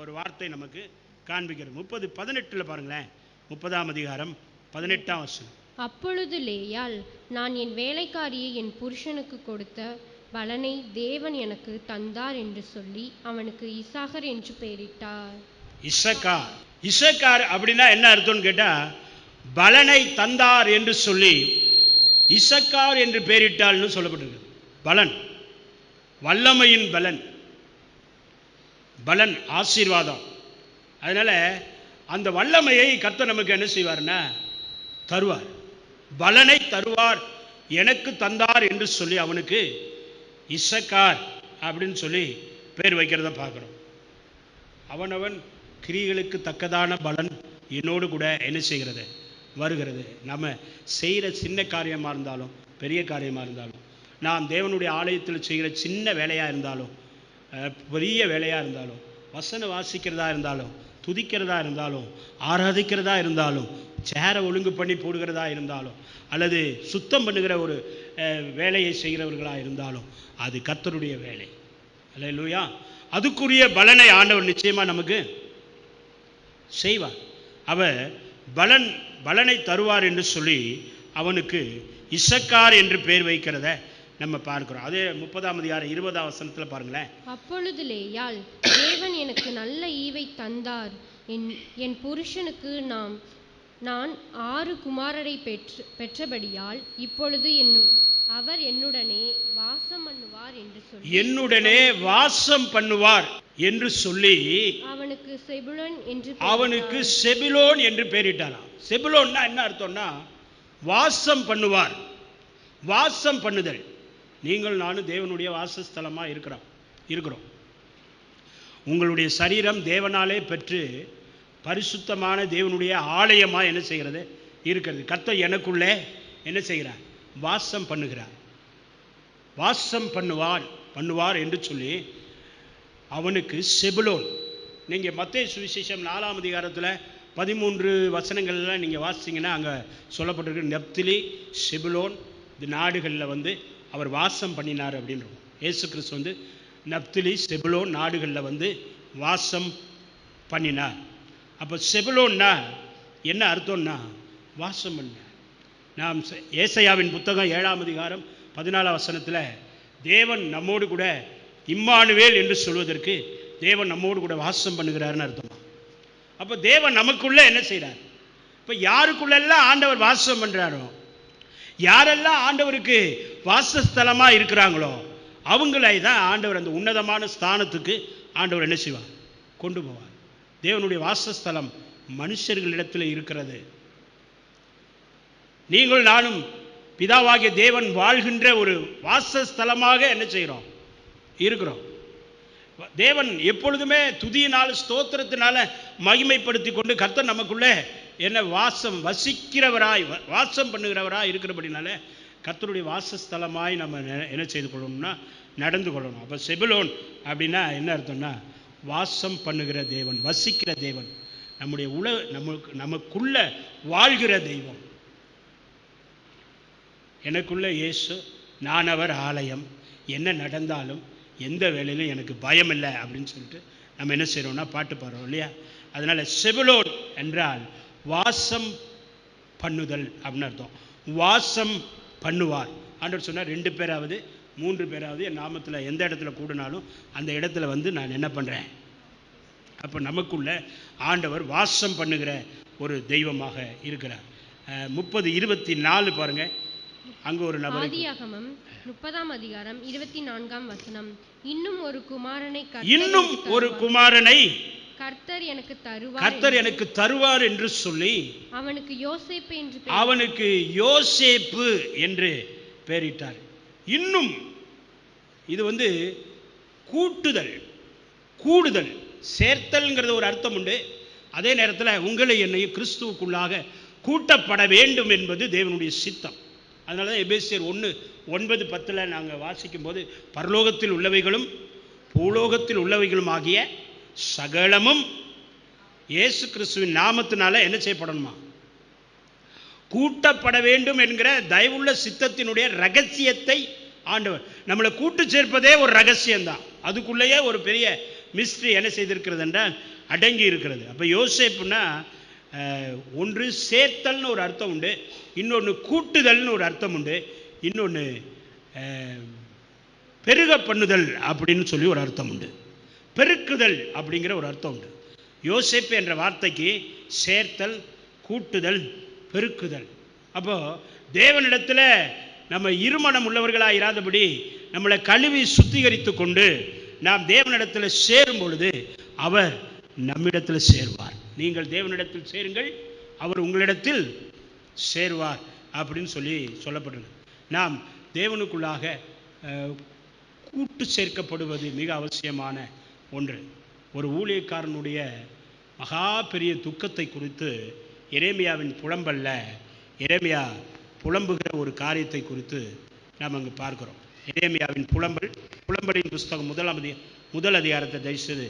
S2: ஒரு வார்த்தை நமக்கு காண்பிக்கிறது. 30:18 பாருங்களேன். 30ஆம் அதிகாரம் 18ஆம் வசனம். அப்பொழுது லேயாள், நான் என் வேலைக்காரியை என் புருஷனுக்கு கொடுத்த பலனை தேவன் எனக்கு தந்தார் என்று சொல்லி அவனுக்கு இசாகர் என்று பெயரிட்டார்.
S1: இசக்கார் அப்படின்னா என்ன அர்த்தம்னு கேட்டா, பலனை தந்தார் என்று சொல்லி இசக்கார் என்று பெயரிட்டாள்னு சொல்லப்பட்டிருக்கு. பலன், வல்லமையின் பலன், பலன் ஆசீர்வாதம். அதனால அந்த வல்லமையை கர்த்தர் நமக்கு என்ன செய்வார்னா தருவார். பலனை தருவார், எனக்கு தந்தார் என்று சொல்லி அவனுக்கு இசக்கார் அப்படின்னு சொல்லி பேர் வைக்கிறத பார்க்குறோம். அவனவன் கிரிகளுக்கு தக்கதான பலன் என்னோடு கூட என்ன செய்கிறது, வருகிறது. நம்ம செய்கிற சின்ன காரியமாக இருந்தாலும் பெரிய காரியமாக இருந்தாலும், நாம் தேவனுடைய ஆலயத்தில் செய்கிற சின்ன வேலையாக இருந்தாலும் பெரிய வேலையாக இருந்தாலும், வசனம் வாசிக்கிறதா இருந்தாலும், துதிக்கிறதா இருந்தாலும், ஆராதிக்கிறதா இருந்தாலும், சேரை ஒழுங்கு பண்ணி போடுகிறதா இருந்தாலும், அல்லது சுத்தம் பண்ணுகிற ஒரு வேலையை செய்கிறவர்களாக இருந்தாலும், அது கர்த்தருடைய வேலை. அல்லேலூயா. அதுக்குரிய பலனை ஆண்டவர் நிச்சயமாக நமக்கு செய்வார். அவர் பலனை தருவார் என்று சொல்லி அவனுக்கு இசக்கார் என்று பெயர் வைக்கிறத நம்ம பார்க்கிறோம். அதே 30ஆம் அதிகாரம் 20ஆம் வசனத்தில் பாருங்களேன்.
S2: அப்பொழுது லேயாள், தேவன் எனக்கு நல்ல ஈவை தந்தார். என் புருஷனுக்கு நான் 6 குமாரரை பெற்றபடியால் இப்பொழுது அவர் என்னுடனே வாசம் பண்ணுவார் என்று சொல்லி அவனுக்கு செபுலோன் என்று பெயரிட்டாராம். செபுலோன்னா என்ன அர்த்தம்னா, வாசம் பண்ணுவார், வாசம் பண்ணுதல். நீங்கள் நானும் தேவனுடைய வாசஸ்தலமாக இருக்கிறோம். உங்களுடைய சரீரம் தேவனாலே பெற்று பரிசுத்தமான தேவனுடைய ஆலயமாக என்ன செய்கிறது,
S1: இருக்கிறது. கர்த்தர் எனக்குள்ளே என்ன செய்கிறார்? வாசம் பண்ணுகிறார். வாசம் பண்ணுவார் என்று சொல்லி அவனுக்கு செபுலோன். நீங்கள் மத்தேயு சுவிசேஷம் 4ஆம் அதிகாரத்தில் 13 வசனங்கள்லாம் நீங்கள் வாசிச்சிங்கன்னா அங்கே சொல்லப்பட்டிருக்கு, நப்தலி செபுலோன் இந்த நாடுகளில் அவர் வாசம் பண்ணினார் அப்படின்றோம். இயேசு கிறிஸ்து நப்தலி செபுலோன் நாடுகளில் வாசம் பண்ணினார். அப்போ செபுலோன்னா என்ன அர்த்தம்னா வாசம் பண்ண. நாம் ஏசாயாவின் புத்தகம் 7ஆம் அதிகாரம் 14ஆம் வசனத்தில் தேவன் நம்மோடு கூட இம்மானுவேல் என்று சொல்வதற்கு தேவன் நம்மோடு கூட வாசம் பண்ணுகிறார்னு அர்த்தமா. அப்போ தேவன் நமக்குள்ள என்ன செய்கிறார்? இப்போ யாருக்குள்ளெல்லாம் ஆண்டவர் வாசம் பண்ணுறாரோ, யாரெல்லாம் ஆண்டவருக்கு வாசஸ்தலமாக இருக்கிறாங்களோ அவங்களை தான் ஆண்டவர் அந்த உன்னதமான ஸ்தானத்துக்கு ஆண்டவர் என்ன செய்வார்? கொண்டு போவார். தேவனுடைய வாசஸ்தலம் மனுஷர்களிடத்தில் இருக்கிறது. நீங்கள் நானும் பிதாவாகிய தேவன் வாழ்கின்ற ஒரு வாசஸ்தலமாக என்ன செய்கிறோம்? இருக்கிறோம். தேவன் எப்பொழுதுமே துதியினால் ஸ்தோத்திரத்தினால மகிமைப்படுத்தி கொண்டு கர்த்தர் நமக்குள்ளே என்ன வாசம் பண்ணுகிறவராய் இருக்கிறபடினால கர்த்தருடைய வாசஸ்தலமாய் நம்ம என்ன செய்து கொள்ளணும்னா நடந்து கொள்ளணும். அப்போ செபுலோன் அப்படின்னா என்ன அர்த்தம்னா வாசம் பண்ணுகிற தேவன், வசிக்கிற தேவன், நம்முடைய நமக்குள்ள வாழ்கிற தெய்வம். எனக்குள்ள இயேசு, நான் அவர் ஆலயம், என்ன நடந்தாலும் எந்த வேலையிலும் எனக்கு பயம் இல்லை அப்படின்னு சொல்லிட்டு நம்ம என்ன செய்கிறோம்னா பாட்டு பாடுறோம் இல்லையா? அதனால் செபுலோன் என்றால் வாசம் பண்ணுதல் அப்படின்னு அர்த்தம். வாசம் பண்ணுவார். ஆண்டவர் சொன்னார் 2 பேராவது 3 பேராவது என் நாமத்தில் எந்த இடத்துல கூடினாலும் அந்த இடத்துல நான் என்ன பண்ணுறேன். அப்போ நமக்குள்ள ஆண்டவர் வாசம் பண்ணுகிற ஒரு தெய்வமாக இருக்கிறார். 30:24 பாருங்க. அங்க ஒரு நபர்.
S2: ஆதியாகமம் 30ஆம் அதிகாரம் 24ஆம் வசனம். இன்னும் ஒரு குமாரனை கர்த்தர் எனக்கு தருவார் என்று சொல்லி அவனுக்கு யோசேப்பு என்று பெயரிட்டார். இன்னும் இது கூடுதல் சேர்த்தல்ங்கிறது ஒரு அர்த்தம் உண்டு. அதே நேரத்தில் உங்களை என்னையும் கிறிஸ்துவுக்குள்ளாக கூட்டப்பட வேண்டும் என்பது தேவனுடைய சித்தம். அதனால தான் எபேசியர் 1:9-10 நாங்கள் வாசிக்கும் போது பரலோகத்தில் உள்ளவைகளும் பூலோகத்தில் உள்ளவைகளும் ஆகிய சகலமும் இயேசு கிறிஸ்துவின் நாமத்தினால என்ன செய்யப்படணுமா? கூட்டப்பட வேண்டும் என்கிற தயவுள்ள சித்தத்தினுடைய ரகசியத்தை ஆண்டவர் நம்மளை கூட்டு சேர்ப்பதே ஒரு ரகசியம்தான். அதுக்குள்ளேயே ஒரு பெரிய மிஸ்ட்ரி என்ன செய்திருக்கிறது என்றால் அடங்கி இருக்கிறது. அப்போ யோசேப்புனா ஒன்று சேர்த்தல்னு ஒரு அர்த்தம் உண்டு, இன்னொன்று கூட்டுதல்னு ஒரு அர்த்தம் உண்டு, இன்னொன்று பெருக பண்ணுதல் அப்படின்னு சொல்லி ஒரு அர்த்தம் உண்டு, பெருக்குதல் அப்படிங்கிற ஒரு அர்த்தம் உண்டு. யோசேப்பு என்ற வார்த்தைக்கு சேர்த்தல், கூட்டுதல், பெருக்குதல். அப்போ தேவனிடத்தில் நம்ம இருமனம் உள்ளவர்களாக இராதபடி நம்மளை கழுவி சுத்திகரித்து கொண்டு நாம் தேவனிடத்தில் சேரும் பொழுது அவர் நம்மிடத்தில் சேருவார். நீங்கள் தேவனிடத்தில் சேருங்கள், அவர் உங்களிடத்தில் சேருவார் அப்படின்னு சொல்லப்பட்டது. நாம் தேவனுக்குள்ளாக கூட்டு சேர்க்கப்படுவது மிக அவசியமான ஒன்று. ஒரு ஊழியக்காரனுடைய மகா பெரிய துக்கத்தை குறித்து எரேமியாவின் புலம்பல்ல எரேமியா புலம்புகிற ஒரு காரியத்தை குறித்து நாம் அங்கு பார்க்கிறோம். எரேமியாவின் புலம்பலின் புஸ்தகம் முதல் அதிகாரத்தை தயவுசெய்து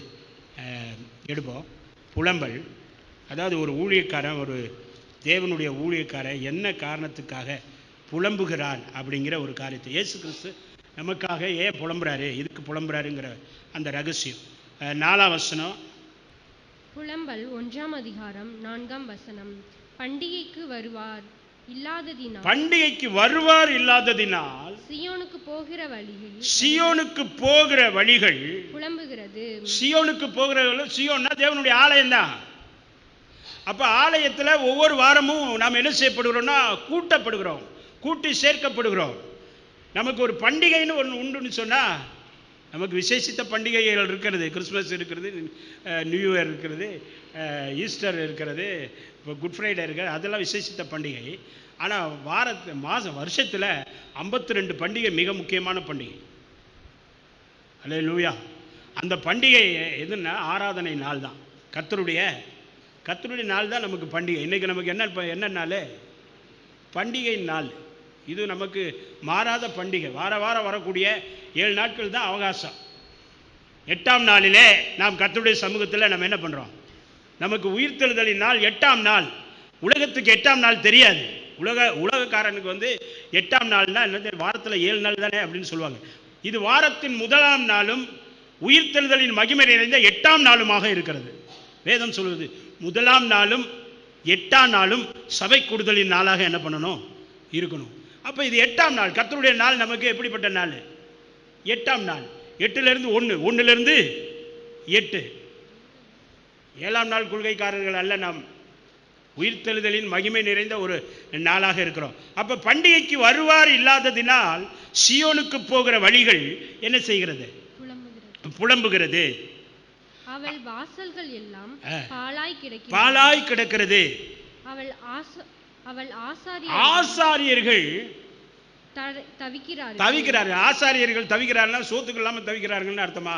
S2: எடுப்போம். புலம்பல், அதாவது ஒரு ஊழியக்காரன், ஒரு தேவனுடைய ஊழியக்காரன் என்ன காரணத்துக்காக புலம்புகிறான் அப்படிங்கிற ஒரு காரியத்தை இயேசு கிறிஸ்து நமக்காக ஏன் புலம்புறாரு, இதுக்கு புலம்புறாருங்கிற அந்த ரகசியம். 4ஆம் வசனம். புலம்பல் 1ஆம் அதிகாரம் 4ஆம் வசனம். பண்டிகைக்கு வருவார் இல்லாததினால் சியோனுக்கு போகிற வழிகள் புலம்புகிறது. சியோன்னா தேவனுடைய ஆலயம் தான். அப்ப ஆலயத்தில் ஒவ்வொரு வாரமும் நாம் என்ன செய்யப்படுகிறோம்னா கூட்டப்படுகிறோம், கூட்டி சேர்க்கப்படுகிறோம். நமக்கு ஒரு பண்டிகைன்னு ஒன்று உண்டுன்னு சொன்னால் நமக்கு விசேஷித்த பண்டிகைகள் இருக்கிறது. கிறிஸ்மஸ் இருக்கிறது, நியூ இயர் இருக்கிறது, ஈஸ்டர் இருக்கிறது, இப்போ குட் ஃப்ரைடே இருக்கிறது, அதெல்லாம் விசேஷித்த பண்டிகை. ஆனால் வருஷத்தில் 52 பண்டிகை மிக முக்கியமான பண்டிகை. அல்லேலூயா. அந்த பண்டிகை எதுன்னா ஆராதனை நாள் தான். கர்த்தருடைய நாள் தான் நமக்கு பண்டிகை. இன்றைக்கி நமக்கு என்ன நாள்?
S1: பண்டிகை நாள். இது நமக்கு மாறாத பண்டிகை. வாரம் வரக்கூடிய 7 நாட்கள் தான் அவகாசம். 8ஆம் நாளிலே நாம் கர்த்தருடைய சமூகத்தில் நம்ம என்ன பண்ணுறோம்? நமக்கு உயிர்த்தெழுதலின் நாள் 8ஆம் நாள். உலகத்துக்கு 8ஆம் நாள் தெரியாது. உலகக்காரனுக்கு வந்து 8ஆம் நாள்னா என்னது, வாரத்தில் 7 நாள் தானே அப்படின்னு சொல்லுவாங்க. இது வாரத்தின் முதலாம் நாளும் உயிர்த்தெழுதலின் மகிமை நிறைந்த 8ஆம் நாளுமாக இருக்கிறது. வேதம் சொல்லுது, முதலாம் நாளும் 8ஆம் நாளும் சபை கூடுதலின் நாளாக என்ன பண்ணணும், இருக்கணும். அப்போ இது 8ஆம் நாள். கர்த்தருடைய நாள் நமக்கு எப்படிப்பட்ட நாள்? 8ஆம் நாள். 8லிருந்து 1, 1லிருந்து 8. 7ஆம் நாள் கொள்கைக்காரர்கள் அல்ல நாம். உயிர்த்தெழுதலின் மகிமை நிறைந்த ஒரு நாளாக இருக்கிறோம். அப்ப பண்டிகைக்கு வருவார் இல்லாததினால் சியோனுக்கு போகிற வழிகள் என்ன செய்கிறது? புலம்புகிறது.
S2: அவள் வாசல்கள் எல்லாம்
S1: பாழாய் கிடக்கிறது.
S2: அவள்
S1: ஆசாரியர்கள்
S2: தவிக்கிறார்கள்.
S1: ஆசாரியர்கள் தவிக்கிறார்கள், சோத்துக்கு இல்லாமல் தவிக்கிறார்கள்னு அர்த்தமா?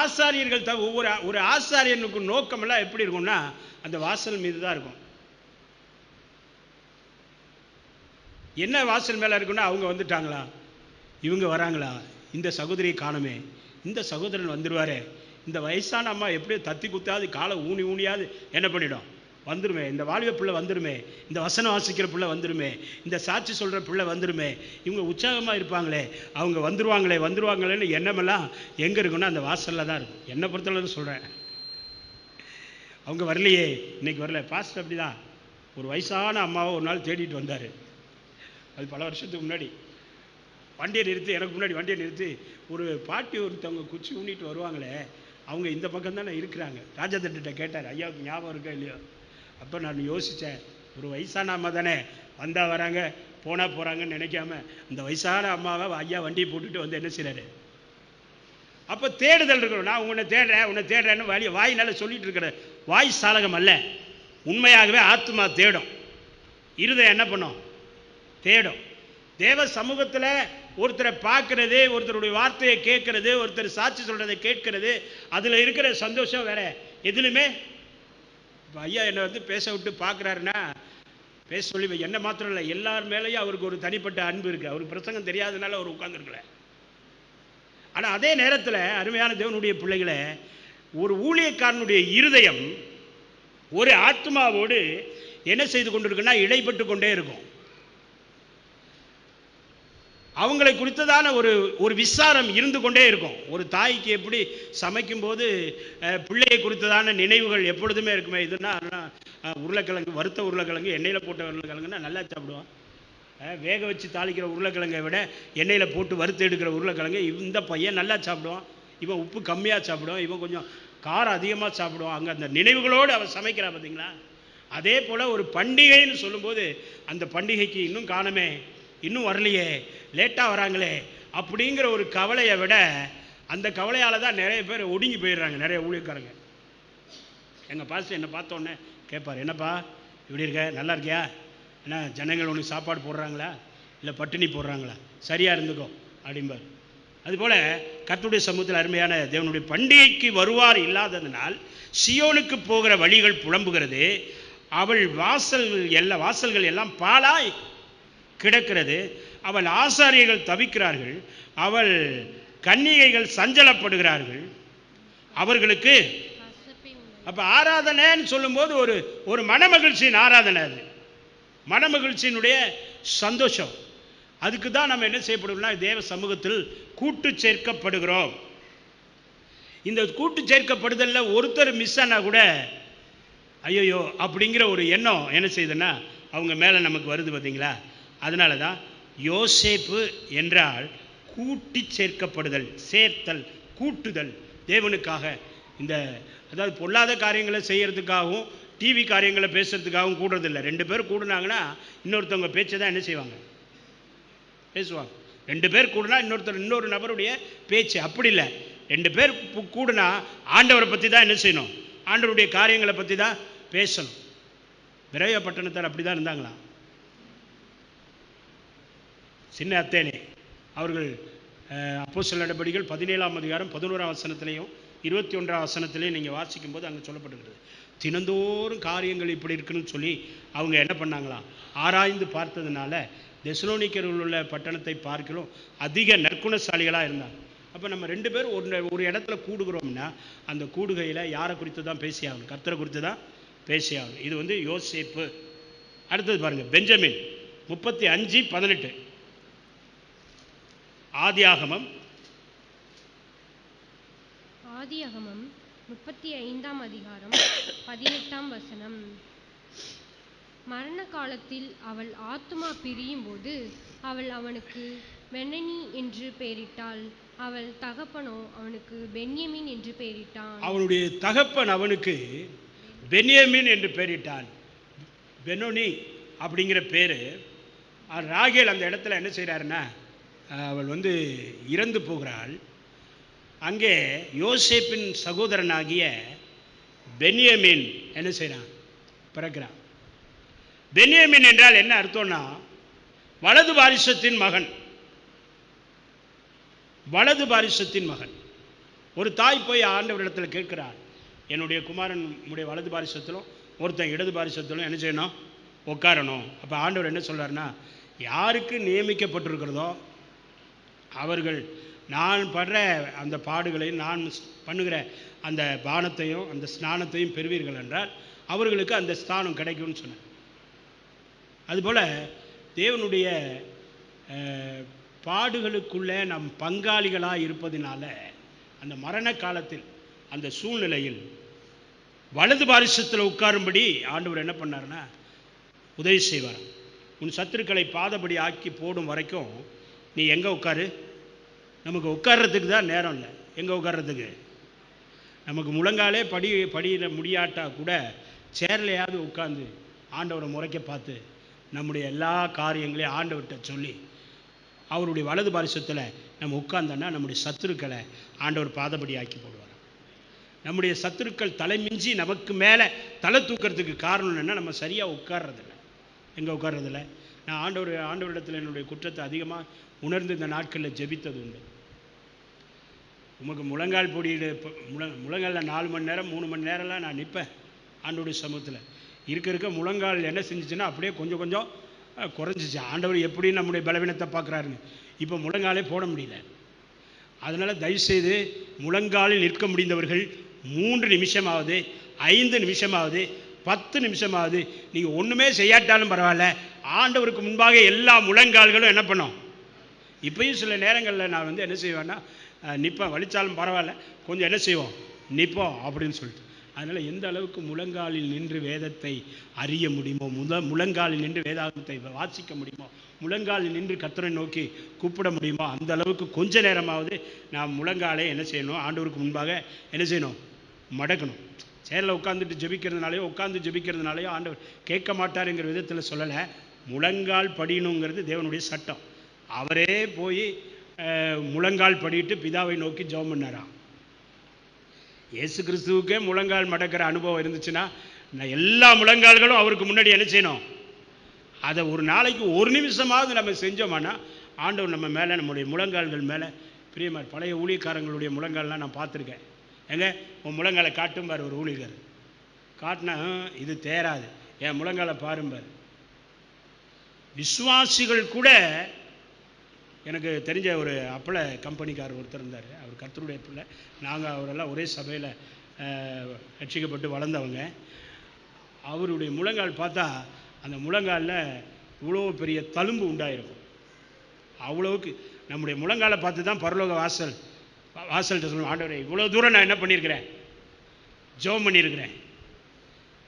S1: ஆசாரியர்கள் ஒரு ஆசாரியனுக்கு நோக்கம் எல்லாம் எப்படி இருக்கும்னா அந்த வாசல் மீது தான் இருக்கும். என்ன வாசல் மேல இருக்குன்னா, அவங்க வந்துட்டாங்களா, இவங்க வராங்களா, இந்த சகோதரியை காணுமே, இந்த சகோதரன் வந்துடுவாரே, இந்த வயசான அம்மா எப்படியோ தத்தி குத்தாது காலை ஊனியாவது என்ன பண்ணிடும், வந்துருமே, இந்த வாலிப பிள்ளை வந்துருமே, இந்த வசனம் வாசிக்கிற பிள்ளை வந்துருமே, இந்த சாட்சி சொல்கிற பிள்ளை வந்துருமே, இவங்க உற்சாகமாக இருப்பாங்களே, அவங்க வந்துருவாங்களேன்னு எண்ணமெல்லாம் எங்கே இருக்குன்னா அந்த வாசலில் தான் இருக்கும். என்னை பொறுத்தளவு சொல்கிறேன். அவங்க வரலையே, இன்னைக்கு வரல. பாஸ்டர் அப்படி தான் ஒரு வயசான அம்மாவை ஒரு நாள் தேடிட்டு வந்தார். அது பல வருஷத்துக்கு முன்னாடி. வண்டியை நிறுத்தி, எனக்கு முன்னாடி வண்டியை நிறுத்தி, ஒரு பாட்டி ஒருத்தவங்க குச்சி ஊனிட்டு வருவாங்களே, அவங்க இந்த பக்கம் தானே இருக்கிறாங்க. ராஜாத்திட்ட கேட்டார், ஐயாவுக்கு ஞாபகம் இருக்கா இல்லையோ? அப்போ நான் யோசித்தேன், ஒரு வயசான அம்மா தானே, வந்தால் வராங்க போனால் போகிறாங்கன்னு நினைக்காம அந்த வயசான அம்மாவை ஐயா வண்டியை போட்டுட்டு வந்து என்ன செய்கிறாரு? அப்போ தேடுதல் இருக்கணும். நான் உன்னை தேடுறேன்னு வாயினால சொல்லிட்டு இருக்கிற வாய் சாலகம் அல்ல. உண்மையாகவே ஆத்மா தேடும், இருதயம் என்ன பண்ணும், தேடும். தேவ சமூகத்தில் ஒருத்தரை பார்க்கறது, ஒருத்தருடைய வார்த்தையை கேட்கறது, ஒருத்தர் சாட்சி சொல்றதை கேட்கறது, அதில் இருக்கிற சந்தோஷம் வேற எதுலையுமே. இப்போ ஐயா என்னை வந்து பேச விட்டு பார்க்குறாருன்னா பேச சொல்லி, என்ன மாத்திரம் இல்லை, எல்லார் மேலேயும் அவருக்கு ஒரு தனிப்பட்ட அன்பு இருக்குது. அவருக்கு பிரசங்கம் தெரியாதனால அவர் உட்கார்ந்துருக்கல. ஆனால் அதே நேரத்தில் அருமையான தேவனுடைய பிள்ளைகளை, ஒரு ஊழியக்காரனுடைய இருதயம் ஒரு ஆத்மாவோடு என்ன செய்து கொண்டிருக்குன்னா இடைப்பட்டு கொண்டே இருக்கும். அவங்களை குறித்ததான ஒரு விசாரம் இருந்து கொண்டே இருக்கும். ஒரு தாய்க்கு எப்படி சமைக்கும் போது பிள்ளையை குறித்ததான நினைவுகள் எப்பொழுதுமே இருக்குமே. இதுனா உருளைக்கிழங்கு, வறுத்த உருளைக்கிழங்கு, எண்ணெயில் போட்ட உருளைக்கிழங்குன்னா நல்லா சாப்பிடுவோம். வேக வச்சு தாளிக்கிற உருளைக்கிழங்கை விட எண்ணெயில் போட்டு வறுத்து எடுக்கிற உருளைக்கிழங்கு இந்த பையன் நல்லா சாப்பிடுவான், இவன் உப்பு கம்மியாக சாப்பிடுவான், இவன் கொஞ்சம் காரம் அதிகமாக சாப்பிடுவான். அங்கே அந்த நினைவுகளோடு அவன் சமைக்கிறான் பார்த்தீங்களா? அதே போல் ஒரு பண்டிகைன்னு சொல்லும்போது அந்த பண்டிகைக்கு இன்னும் காணமே, இன்னும் வரலையே, லேட்டாக வராங்களே அப்படிங்கிற ஒரு கவலையை விட அந்த கவலையால் தான் நிறைய பேர் ஒடுங்கி போயிடுறாங்க. நிறைய ஊழியக்காரங்க. எங்கள் பாஸ்டர் என்னை பார்த்தோன்னே கேட்பார், என்னப்பா இப்படி இருக்க, நல்லா இருக்கியா, என்ன ஜனங்கள் உனக்கு சாப்பாடு போடுறாங்களா இல்லை பட்டினி போடுறாங்களா, சரியாக இருந்துக்கோ அப்படிம்பார். அதுபோல் கர்த்தருடைய சமூகத்தில் அருமையான தேவனுடைய பண்டிகைக்கு வருவார் இல்லாததினால் சியோனுக்கு போகிற வழிகள் புலம்புகிறது. அவள் வாசல்கள் எல்லாம் பாழாய் கிடக்கிறது. அவள் ஆசாரியர்கள் தவிக்கிறார்கள், அவள் கன்னிகைகள் சஞ்சலப்படுகிறார்கள், அவர்களுக்கு. அப்ப ஆராதனைன்னு சொல்லும்போது ஒரு மனமகிழ்ச்சியின் ஆராதனை, அது மனமகிழ்ச்சியினுடைய சந்தோஷம். அதுக்கு தான் நம்ம என்ன செய்யப்படும்னா தேவ சமூகத்தில் கூட்டு சேர்க்கப்படுகிறோம். இந்த கூட்டு சேர்க்கப்படுதல்ல ஒருத்தர் மிஸ் ஆனா கூட ஐயோ அப்படிங்கிற ஒரு எண்ணம் என்ன செய்யுதுன்னா அவங்க மேலே நமக்கு வருது பார்த்தீங்களா? அதனால தான் யோசேப்பு என்றால் கூட்டி சேர்க்கப்படுதல், சேர்த்தல், கூட்டுதல். தேவனுக்காக இந்த அதாவது பொல்லாத காரியங்களை செய்கிறதுக்காகவும் டிவி காரியங்களை பேசுறதுக்காகவும் கூடுறதில்லை. 2 பேர் கூடுனாங்கன்னா இன்னொருத்தவங்க பேச்சை தான் என்ன செய்வாங்க, பேசுவாங்க. 2 பேர் கூடுனா இன்னொரு நபருடைய பேச்சு. அப்படி இல்லை, 2 பேர் கூடுனா ஆண்டவரை பற்றி தான் என்ன செய்யணும், ஆண்டவருடைய காரியங்களை பற்றி தான் பேசணும். விரைய பட்டணத்தார் அப்படி தான் இருந்தாங்களாம். சின்ன அத்தேனே அவர்கள் அப்போஸ்தலர் நடபடிகள் 17ஆம் அதிகாரம் 11ஆம் வசனத்திலையும் 21 வசனத்திலே நீங்கள் வாசிக்கும் போது அங்கே சொல்லப்பட்டிருக்கிறது. தினந்தோறும் காரியங்கள் இப்படி இருக்குன்னு சொல்லி அவங்க என்ன பண்ணாங்களாம், ஆராய்ந்து பார்த்ததுனால தெசலோனிக்கரில் உள்ள பட்டணத்தை பார்க்கலாம் அதிக நற்குணசாலிகளாக இருந்தாங்க. அப்போ நம்ம 2 பேர் ஒரு இடத்துல கூடுகிறோம்னா அந்த கூடுகையில் யாரை குறித்து தான் பேசியாகணும்? கர்த்தரை குறித்து தான் பேசியாகணும். இது வந்து யோசேப்பு. அடுத்தது பாருங்கள், பெஞ்சமின் 35:18 ஆதியாகமம்
S2: 35ஆம் அதிகாரம் 18ஆம் வசனம். மரண காலத்தில் அவள் ஆத்துமா பிரியும் போது அவள் அவனுக்கு மெனனி என்று பெயரிட்டாள். அவள் தகப்பனோ அவனுக்கு பென்யமீன் என்று பெயரிட்டான்.
S1: அவனுடைய தகப்பன் அவனுக்கு பென்யமீன் என்று பெயரிட்டான். பெனோனி அப்படிங்கிற பேர். ராகேல் அந்த இடத்துல என்ன செய்கிறாருன்னா, அவள் வந்து இறந்து போகிறாள். அங்கே யோசேப்பின் சகோதரனாகிய பென்யமீன் என்ன செய்கிறான், பிறக்கிறான். பென்யமீன் என்றால் என்ன அர்த்தம்னா, வலது பாரிசத்தின் மகன். வலது பாரிசத்தின் மகன். ஒரு தாய் போய் ஆண்டவரிடத்தில் கேட்கிறார், என்னுடைய குமாரன் உடைய வலது பாரிசத்திலும் ஒருத்தன் இடது பாரிசத்திலும் என்ன செய்யணும், உட்காரணும். அப்போ ஆண்டவர் என்ன சொல்கிறாருன்னா, யாருக்கு நியமிக்கப்பட்டிருக்கிறதோ அவர்கள் நான் படுற அந்த பாடுகளையும் நான் பண்ணுகிற அந்த பானத்தையும் அந்த ஸ்நானத்தையும் பெறுவீர்கள் என்றால் அவர்களுக்கு அந்த ஸ்தானம் கிடைக்கும்னு சொன்னேன். அதுபோல் தேவனுடைய பாடுகளுக்குள்ளே நம் பங்காளிகளாக இருப்பதினால அந்த மரண காலத்தில் அந்த சூழ்நிலையில் வலது பாரிசத்தில் உட்காரும்படி ஆண்டவர் என்ன பண்ணார்னா உதவி செய்வார். உன் சத்துருக்களை பாதபடி ஆக்கி போடும் வரைக்கும் நீ எங்கே உட்காரு, நமக்கு உட்கார்றதுக்கு தான் நேரம் இல்லை. எங்கே உட்கார்றதுக்கு? நமக்கு முழங்காலே படியில் முடியாட்டா கூட சேர்லையாவது உட்காந்து ஆண்டவரை முறைக்க பார்த்து நம்முடைய எல்லா காரியங்களையும் ஆண்டவர்கிட்ட சொல்லி அவருடைய வலது பாரிசத்தில் நம்ம உட்கார்ந்தோன்னா நம்முடைய சத்துருக்களை ஆண்டவர் பாதபடி ஆக்கி போடுவார். நம்முடைய சத்துருக்கள் தலைமிஞ்சி நமக்கு மேலே தலை தூக்கிறதுக்கு காரணம் என்னென்னா நம்ம சரியாக உட்கார்றதில்லை. எங்கே உட்கார்றதில்லை? நான் ஆண்டவரிடத்தில் என்னுடைய குற்றத்தை அதிகமாக உணர்ந்து இந்த நாட்களில் ஜெபித்தது உண்டு. உமக்கு முழங்கால் பொடியிடு முழங்காலில் 4 மணி நேரம் 3 மணி நேரம்லாம் நான் நிற்பேன் ஆண்டவருடைய சமூகத்தில். இருக்க முழங்கால் என்ன செஞ்சிச்சுன்னா அப்படியே கொஞ்சம் கொஞ்சம் குறைஞ்சிச்சு. ஆண்டவர் எப்படி நம்முடைய பலவீனத்தை பார்க்குறாருன்னு இப்போ முழங்காலே போட முடியல. அதனால் தயவுசெய்து முழங்காலில் நிற்க முடிந்தவர்கள் 3 நிமிஷமாவது 5 நிமிஷமாவது 10 நிமிஷமாவது நீங்கள் ஒன்றுமே செய்யாட்டாலும் பரவாயில்ல, ஆண்டவருக்கு முன்பாக எல்லா முழங்கால்களும் என்ன பண்ணோம். இப்பயும் சில நேரங்களில் நான் வந்து என்ன செய்வேன்னா நிற்பேன், வலிச்சாலும் பரவாயில்ல கொஞ்சம் என்ன செய்வோம் நிற்போம் அப்படின்னு சொல்லிட்டு. அதனால் எந்த அளவுக்கு முழங்காலில் நின்று வேதத்தை அறிய முடியுமோ, முழங்காலில் நின்று வேதாகத்தை வாசிக்க முடியுமோ, முழங்காலில் நின்று கர்த்தரை நோக்கி கூப்பிட முடியுமோ, அந்த அளவுக்கு கொஞ்ச நேரமாவது நாம் முழங்காலே என்ன செய்யணும், ஆண்டவருக்கு முன்பாக என்ன செய்யணும், மடக்கணும். சேரில் உட்காந்துட்டு ஜெபிக்கிறதுனாலையோ உட்காந்து ஜெபிக்கிறதுனாலையோ ஆண்டவர் கேட்க மாட்டாருங்கிற விதத்தில் சொல்லலை. முழங்கால் படியணுங்கிறது தேவனுடைய சட்டம். அவரே போய் முழங்கால் படிட்டு பிதாவை நோக்கி ஜெபம் பண்ணாராம். இயேசு கிறிஸ்துவுக்கே முழங்கால் மடக்கிற அனுபவம் இருந்துச்சுன்னா நான் எல்லா முழங்கால்களும் அவருக்கு முன்னாடி என்ன செய்யணும். அதை ஒரு நாளைக்கு 1 நிமிஷமாவது நம்ம செஞ்சோம்னா ஆண்டவர் நம்ம மேலே நம்முடைய முழங்கால்கள் மேலே பிரியமார். பழைய ஊழியக்காரங்களுடைய முழங்கால்லாம் நான் பார்த்துருக்கேன். எங்க உன் முழங்காலை காட்டும்பார் ஒரு ஊழியர். காட்டினா இது தேராது, என் முழங்காலை பாரும்பார். விசுவாசிகள் கூட, எனக்கு தெரிஞ்ச ஒரு அப்பள கம்பெனிக்காரர் ஒருத்தர் இருந்தார். அவர் கர்த்தருடைய பிள்ளை. நாங்கள் அவரெல்லாம் ஒரே சபையில் ரட்சிக்கப்பட்டு வளர்ந்தவங்க. அவருடைய முழங்கால் பார்த்தா அந்த முழங்காலில் இவ்வளோ பெரிய தழும்பு உண்டாயிருக்கும். அவ்வளவுக்கு நம்முடைய முழங்காலை பார்த்து தான் பரலோக வாசல்கிட்ட சொல்லணும், ஆண்டவரே இவ்வளோ தூரம் நான் என்ன பண்ணியிருக்கிறேன், ஜெபம் பண்ணியிருக்கிறேன்.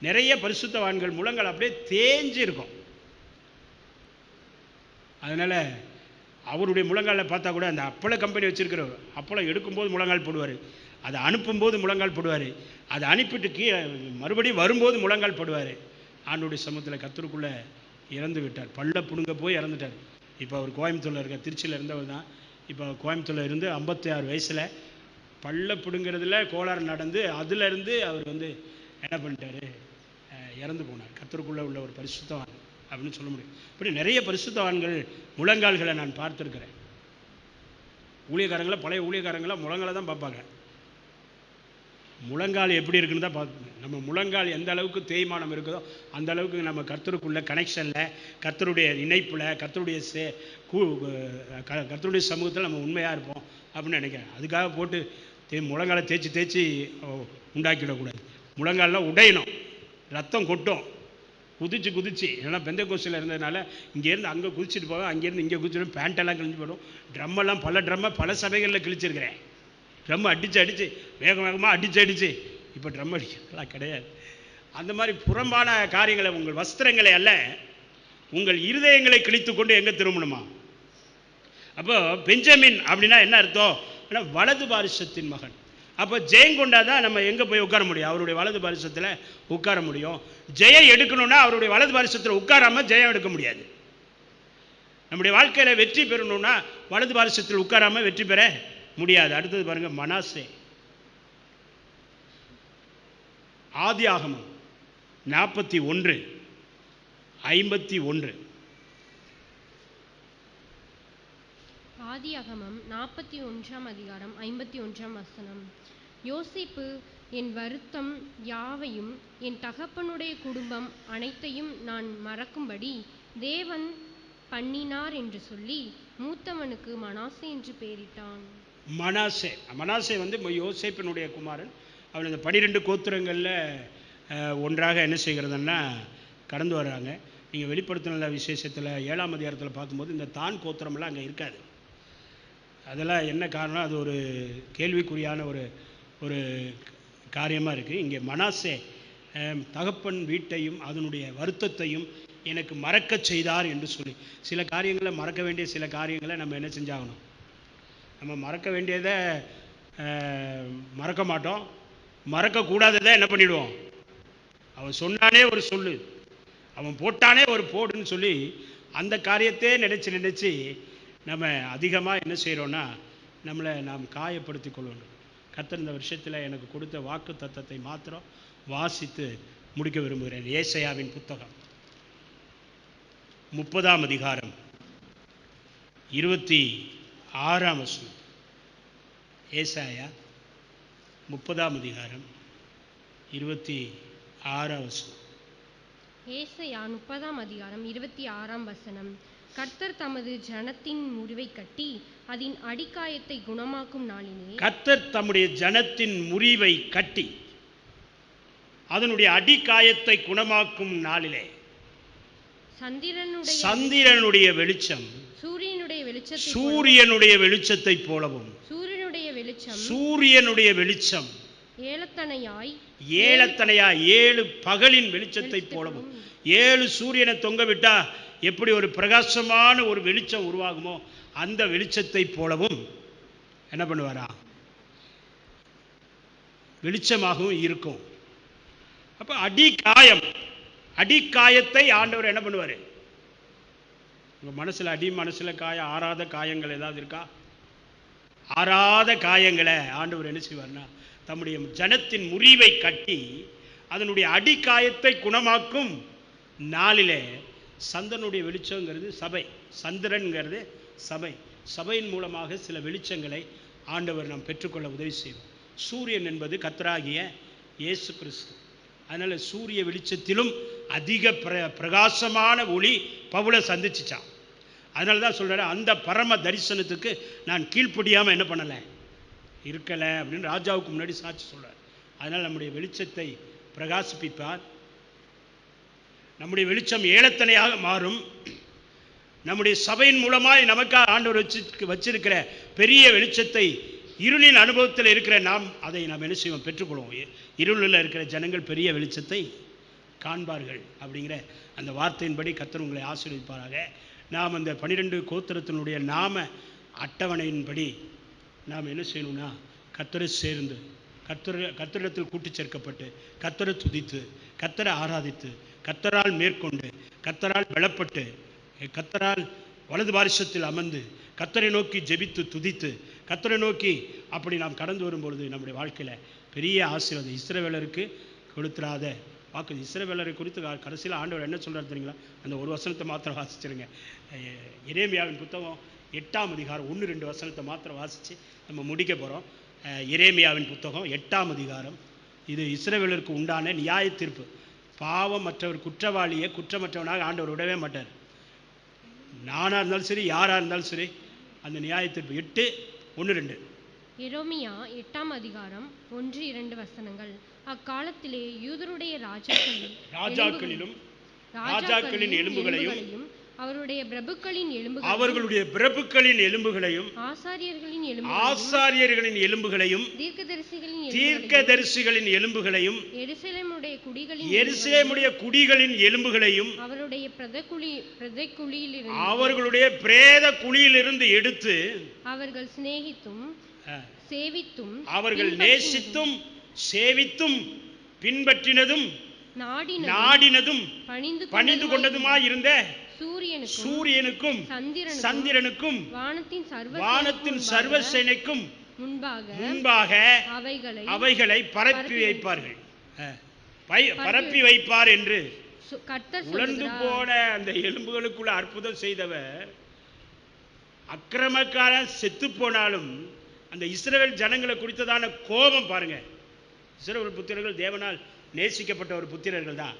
S1: நிறைய பரிசுத்தவான்கள் முழங்கால் அப்படியே தேஞ்சு இருக்கும். அதனால் அவருடைய முழங்காலில் பார்த்தா கூட அந்த அப்பள கம்பெனி வச்சுருக்கிறவர் அப்பளம் எடுக்கும்போது முழங்கால் போடுவார், அதை அனுப்பும்போது முழங்கால் போடுவார், அதை அனுப்பிட்டு கீழே மறுபடியும் வரும்போது முழங்கால் போடுவார். ஆண்டவருடைய சமூகத்தில் கர்த்தருக்குள்ளே இறந்து விட்டார். பல்ல புடுங்க போய் இறந்துட்டார். இப்போ அவர் கோயம்புத்தூரில் இருக்கார். திருச்சியில் இருந்தவர் தான். இப்போ கோயம்புத்தூரில் இருந்து 56 வயசில் பல்ல பிடுங்கிறதுல கோளாறு நடந்து அதிலிருந்து அவர் வந்து என்ன பண்ணிட்டார், இறந்து போனார். கர்த்தருக்குள்ளே உள்ள ஒரு பரிசுத்தவான் அப்படின்னு சொல்ல முடியும். இப்படி நிறைய பரிசுத்தவான்கள் முழங்கால்களை நான் பார்த்துருக்கிறேன். ஊழியக்காரங்களை, பழைய ஊழியக்காரங்களை முழங்காலை தான் பார்ப்பாங்க. முழங்கால் எப்படி இருக்குன்னு தான் பார்க்கணும். நம்ம முழங்கால் எந்த அளவுக்கு தேய்மானம் இருக்குதோ அந்த அளவுக்கு நம்ம கர்த்தருக்குள்ள கனெக்ஷனில், கர்த்தருடைய இணைப்பில், கர்த்தருடைய கர்த்தருடைய சமூகத்தில் நம்ம உண்மையாக இருப்போம் அப்படின்னு நினைக்கிறேன். அதுக்காக போட்டு முழங்காலை தேய்ச்சி தேய்ச்சி உண்டாக்கிடக்கூடாது. முழங்காலில் உடையணும், ரத்தம் கொட்டும், குதிச்சு குதிச்சு. ஏன்னா பெந்த கோஸ்டில் இருந்ததுனால இங்கேருந்து அங்கே குதிச்சுட்டு போவேன், அங்கேருந்து இங்கே குதிச்சுட்டு பேண்டெல்லாம் கிழிஞ்சு போயிடும். ட்ரம்மெல்லாம் பல சபைகளில் கிழிச்சிருக்கிறேன். ட்ரம் அடித்து வேகமாக அடித்து இப்போ ட்ரம் அடிக்கலாம் கிடையாது. அந்த மாதிரி புறம்பான காரியங்களை, உங்கள் வஸ்திரங்களை அல்ல, உங்கள் இருதயங்களை கிழித்து கொண்டு எங்கே திரும்பணுமா? அப்போ பெஞ்சமின் அப்படின்னா என்ன அர்த்தம்? வலது பாரிசத்தின் மகன். அப்போ ஜெயங்கொண்டா தான் நம்ம எங்கே போய் உட்கார முடியும்? அவருடைய வலது பாரிசத்தில் உட்கார முடியும். ஜெயம் எடுக்கணும்னா அவருடைய வலது பாரிசத்தில் உட்காராம ஜெயம் எடுக்க முடியாது. நம்முடைய வாழ்க்கையில் வெற்றி பெறணும்னா வலது பாரிசத்தில் உட்காராம வெற்றி பெற முடியாது. அடுத்தது பாருங்க, மனாசே. ஆதியாகமம் 41:51.
S2: ஆதியாகமம் 41:51. யோசேப்பு என் வருத்தம் யாவையும் என் தகப்பனுடைய குடும்பம் அனைத்தையும் நான் மறக்கும்படி தேவன் பண்ணினார் என்று சொல்லி மூத்தவனுக்கு மனாசே என்று பெயரிட்டான்.
S1: மனாசே வந்து யோசேப்பினுடைய குமாரன். அவன் இந்த 12 கோத்திரங்களில் ஒன்றாக என்ன செய்கிறதுன்னா கடந்து வர்றாங்க. நீங்கள் வெளிப்படுத்தின விசேஷத்தில் 7ஆம் அதிகாரத்தில் பார்க்கும்போது இந்த தான் கோத்திரமெல்லாம் அங்கே இருக்காது. அதெல்லாம் என்ன காரணம்? அது ஒரு கேள்விக்குறியான ஒரு காரியமாக இருக்குது. இங்கே மனாசே தகப்பன் வீட்டையும் அதனுடைய வருத்தத்தையும் எனக்கு மறக்க செய்தார் என்று சொல்லி, சில காரியங்களை மறக்க வேண்டிய சில காரியங்களை நம்ம என்ன செஞ்சாகணும்? நம்ம மறக்க வேண்டியதை மறக்க மாட்டோம், மறக்கக்கூடாததை என்ன பண்ணிவிடுவோம்? அவன் சொன்னானே ஒரு சொல்லு, அவன் போட்டானே ஒரு போடுன்னு சொல்லி அந்த காரியத்தையே நினச்சி நம்ம அதிகமாக என்ன செய்கிறோன்னா நம்மளை நாம் காயப்படுத்தி கொள்ளணும். கர்த்தர் இந்த விஷயத்தில் எனக்கு கொடுத்த வாக்கு தத்தத்தை மாத்திரம் வாசித்து முடிக்க விரும்புகிறேன். ஏசாயாவின் புத்தகம் 30ஆம் அதிகாரம் 26ஆம் வசனம். ஏசாயா 30ஆம் அதிகாரம் 26ஆம் வசனம்.
S2: ஏசாயா 30ஆம் அதிகாரம் 26ஆம் வசனம். கர்த்தர் தமது ஜனத்தின் முறிவை கட்டி அதன் அடிக்காயத்தை குணமாக்கும் நாளிலே. கர்த்தர்
S1: தம்முடைய ஜனத்தின் முறிவை கட்டி அதனுடைய அடிக்காயத்தை குணமாக்கும் நாளிலே சந்திரனுடைய வெளிச்சம் சூரியனுடைய வெளிச்சத்தை போலவும், சூரியனுடைய வெளிச்சம் ஏலத்தனையாய் 7 பகலின் வெளிச்சத்தை போலவும். 7 சூரியனை தொங்க விட்டா எப்படி ஒரு பிரகாசமான ஒரு வெளிச்சம் உருவாகுமோ அந்த வெளிச்சத்தை போலவும் என்ன பண்ணுவாரா? வெளிச்சமாகவும் இருக்கும். அப்போ அடிக்காயத்தை ஆண்டவர் என்ன பண்ணுவார்? உங்கள் மனசில் காயம், ஆறாத காயங்கள் ஏதாவது இருக்கா? ஆறாத காயங்களை ஆண்டவர் என்ன செய்வார்னா தம்முடைய ஜனத்தின் முறிவை கட்டி அதனுடைய அடிக்காயத்தை குணமாக்கும் நாளிலே. சந்திரனுடைய வெளிச்சங்கிறது சபை, சந்திரன்கிறது சபை. சபையின் மூலமாக சில வெளிச்சங்களை ஆண்டவர் நாம் பெற்றுக்கொள்ள உதவி செய்வோம். சூரியன் என்பது கர்த்தராகிய இயேசு கிறிஸ்து. அதனால் சூரிய வெளிச்சத்திலும் அதிக பிரகாசமான ஒளி பவுலை சந்திச்சிச்சான். அதனால தான் சொல்கிறேன், அந்த பரம தரிசனத்துக்கு நான் கீழ்ப்படியாமல் என்ன பண்ணலை, இருக்கலை அப்படின்னு ராஜாவுக்கு முன்னாடி சாட்சி சொல்கிறார். அதனால் நம்முடைய வெளிச்சத்தை பிரகாசிப்பிப்பார். நம்முடைய வெளிச்சம் ஏலத்தனையாக மாறும். நம்முடைய சபையின் மூலமாய் நமக்காக ஆண்டவர் வச்சிருக்கிற பெரிய வெளிச்சத்தை இருளின் அனுபவத்தில் இருக்கிற நாம் அதை நாம் என்ன செய்வோம்? பெற்றுக்கொள்வோம். இருளில் இருக்கிற ஜனங்கள் பெரிய வெளிச்சத்தை காண்பார்கள் அப்படிங்கிற அந்த வார்த்தையின்படி கர்த்தர் உங்களை ஆசீர்வதிப்பாராக. நாம் அந்த 12 கோத்திரத்தினுடைய நாம அட்டவணையின்படி நாம் என்ன செய்யணும்னா கர்த்தரை சேர்ந்து கர்த்தரிடத்தில் கூட்டி சேர்க்கப்பட்டு கர்த்தரை துதித்து கர்த்தரை ஆராதித்து கர்த்தரால் மேற்கொண்டு கர்த்தரால் பலப்பட்டு கர்த்தரால் வலது பாரிசத்தில் அமர்ந்து கர்த்தரை நோக்கி ஜெபித்து துதித்து கர்த்தரை நோக்கி அப்படி நாம் கடந்து வரும்பொழுது நம்முடைய வாழ்க்கையில் பெரிய ஆசீர்வாதம். இஸ்ரவேலருக்கு கொடுத்துடாத வாக்கு. இஸ்ரவேலரை குறித்து கடைசியில் ஆண்டவர் என்ன சொல்கிறார் தெரியுங்களா? அந்த ஒரு வசனத்தை மாத்திரம் வாசிச்சிருங்க. எரேமியாவின் புத்தகம் 8ஆம் அதிகாரம் 1-2 வசனத்தை மாத்திரம் வாசித்து நம்ம முடிக்க போகிறோம். எரேமியாவின் புத்தகம் 8ஆம் அதிகாரம் இது இஸ்ரவேலருக்கு உண்டான நியாய தீர்ப்பு. பாவம் மற்றவர் குற்றவாளியை குற்றமற்றவனாக ஆண்டவர் விடவே மாட்டார். நானாக இருந்தாலும் சரி, யாராக இருந்தாலும் சரி, அந்த நியாய தீர்ப்பு. 8:1-2.
S2: எரோமியா 8ஆம் அதிகாரம் 1-2 வசனங்கள். அக்காலத்திலே யூதருடைய
S1: ராஜாக்களின் எலும்புகளையும்
S2: அவருடைய
S1: பிரபுக்களின் எலும்புகளையும் ஆசாரியர்களின் எலும்புகளையும் தீர்க்கதரிசிகளின் எலும்புகளையும் எருசலேமுடைய குடிகளின் எலும்புகளையும் அவர்களுடைய பிரேத குழியிலிருந்து எடுத்து
S2: அவர்கள் சிநேகித்தும் சேவித்தும்
S1: அவர்கள் நேசித்தும் சேவித்தும் பின்பற்றினதும் நாடினதும் பணிந்து கொண்டதுமாய் இருந்த சூரியனுக்கும் சந்திரனுக்கும் வானத்தின் சர்வ சேனைக்கும் முன்பாக அவைகளை பரப்பி வைப்பார்கள். பரப்பி வைப்பார் என்று உலர்ந்து போன அந்த எலும்புகளுக்குள்ள அற்புதம் செய்தவர். அக்கிரமக்காரன் செத்து போனாலும் அந்த இஸ்ரவேல் ஜனங்களை குறித்ததான கோபம் பாருங்க. இஸ்ரவேல் புத்திரர்கள் தேவனால் நேசிக்கப்பட்ட ஒரு புத்திரர்கள் தான்.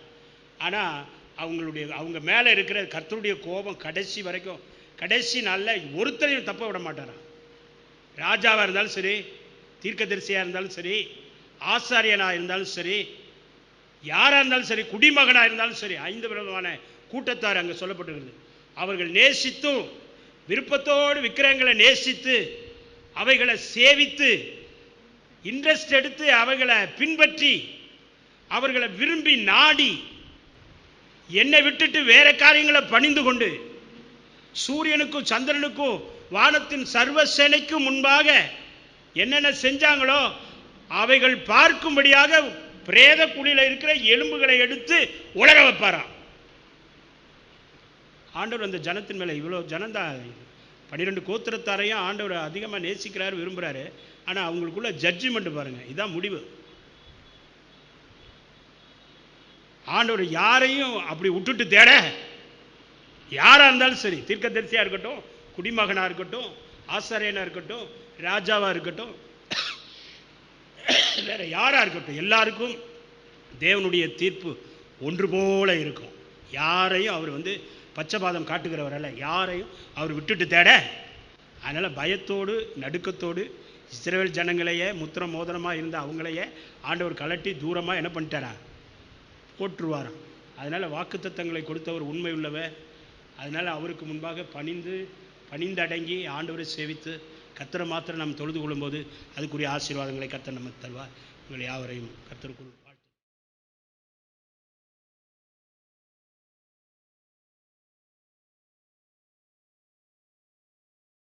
S1: ஆனால் அவங்க மேலே இருக்கிற கர்த்தருடைய கோபம் கடைசி வரைக்கும், கடைசி நாளில் ஒருத்தரையும் தப்ப விட மாட்டாராம். ராஜாவாக இருந்தாலும் சரி, தீர்க்கதரிசியாக இருந்தாலும் சரி, ஆசாரியனாக இருந்தாலும் சரி, யாராக இருந்தாலும் சரி, குடிமகனாக இருந்தாலும் சரி, 5 விதமான கூட்டத்தார் அங்கே சொல்லப்பட்டிருக்கிறது. அவர்கள் நேசித்தும் விருப்பத்தோடு விக்கிரகங்களை நேசித்து அவைகளை சேவித்து இன்ட்ரெஸ்ட் எடுத்து அவைகளை பின்பற்றி அவர்களை விரும்பி நாடி என்னை விட்டுட்டு வேற காரியங்களை பணிந்து கொண்டு சூரியனுக்கும் சந்திரனுக்கும் வானத்தின் சர்வ சேனைக்கும் முன்பாக என்னென்ன செஞ்சாங்களோ அவைகள் பார்க்கும்படியாக பிரேத குழியில் இருக்கிற எலும்புகளை எடுத்து உலக வைப்பாராம். ஆண்டவர் அந்த ஜனத்தின் மேலே இவ்வளோ ஜனந்தான் 12 கோத்திரத்தாரையும் ஆண்டவர் அதிகமாக நேசிக்கிறாரு, விரும்புகிறாரு. ஆனால் அவங்களுக்குள்ள ஜட்ஜ்மெண்ட் பாருங்க, இதுதான் முடிவு. ஆண்டவர் யாரையும் அப்படி விட்டுட்டு தேட, யாராக இருந்தாலும் சரி, தீர்க்கதரிசியாக இருக்கட்டும், குடிமகனாக இருக்கட்டும், ஆசாரியனாக இருக்கட்டும், ராஜாவாக இருக்கட்டும், வேற யாராக இருக்கட்டும், எல்லாருக்கும் தேவனுடைய தீர்ப்பு ஒன்று போல இருக்கும். யாரையும் அவர் பச்சைபாதம் காட்டுகிறவர் அல்ல, யாரையும் அவர் விட்டுட்டு தேட. அதனால் பயத்தோடு நடுக்கத்தோடு இஸ்ரவேல் ஜனங்களையே முத்திரம் மோதிரமாக இருந்த அவங்களையே ஆண்டவர் கலட்டி தூரமாக என்ன பண்ணிட்டாரா, போற்றுவாராம். அதனால் வாக்குத்தத்தங்களை கொடுத்தவர் உண்மை உள்ளவர். அதனால் அவருக்கு முன்பாக பணிந்தடங்கி ஆண்டவரை சேவித்து கர்த்தரை மாத்திரம் நாம் தொழுது கொள்ளும்போது அதுக்குரிய ஆசீர்வாதங்களை கர்த்தர் நமக்கு தருவார். உங்களை யாவரையும் கர்த்தருக்குள்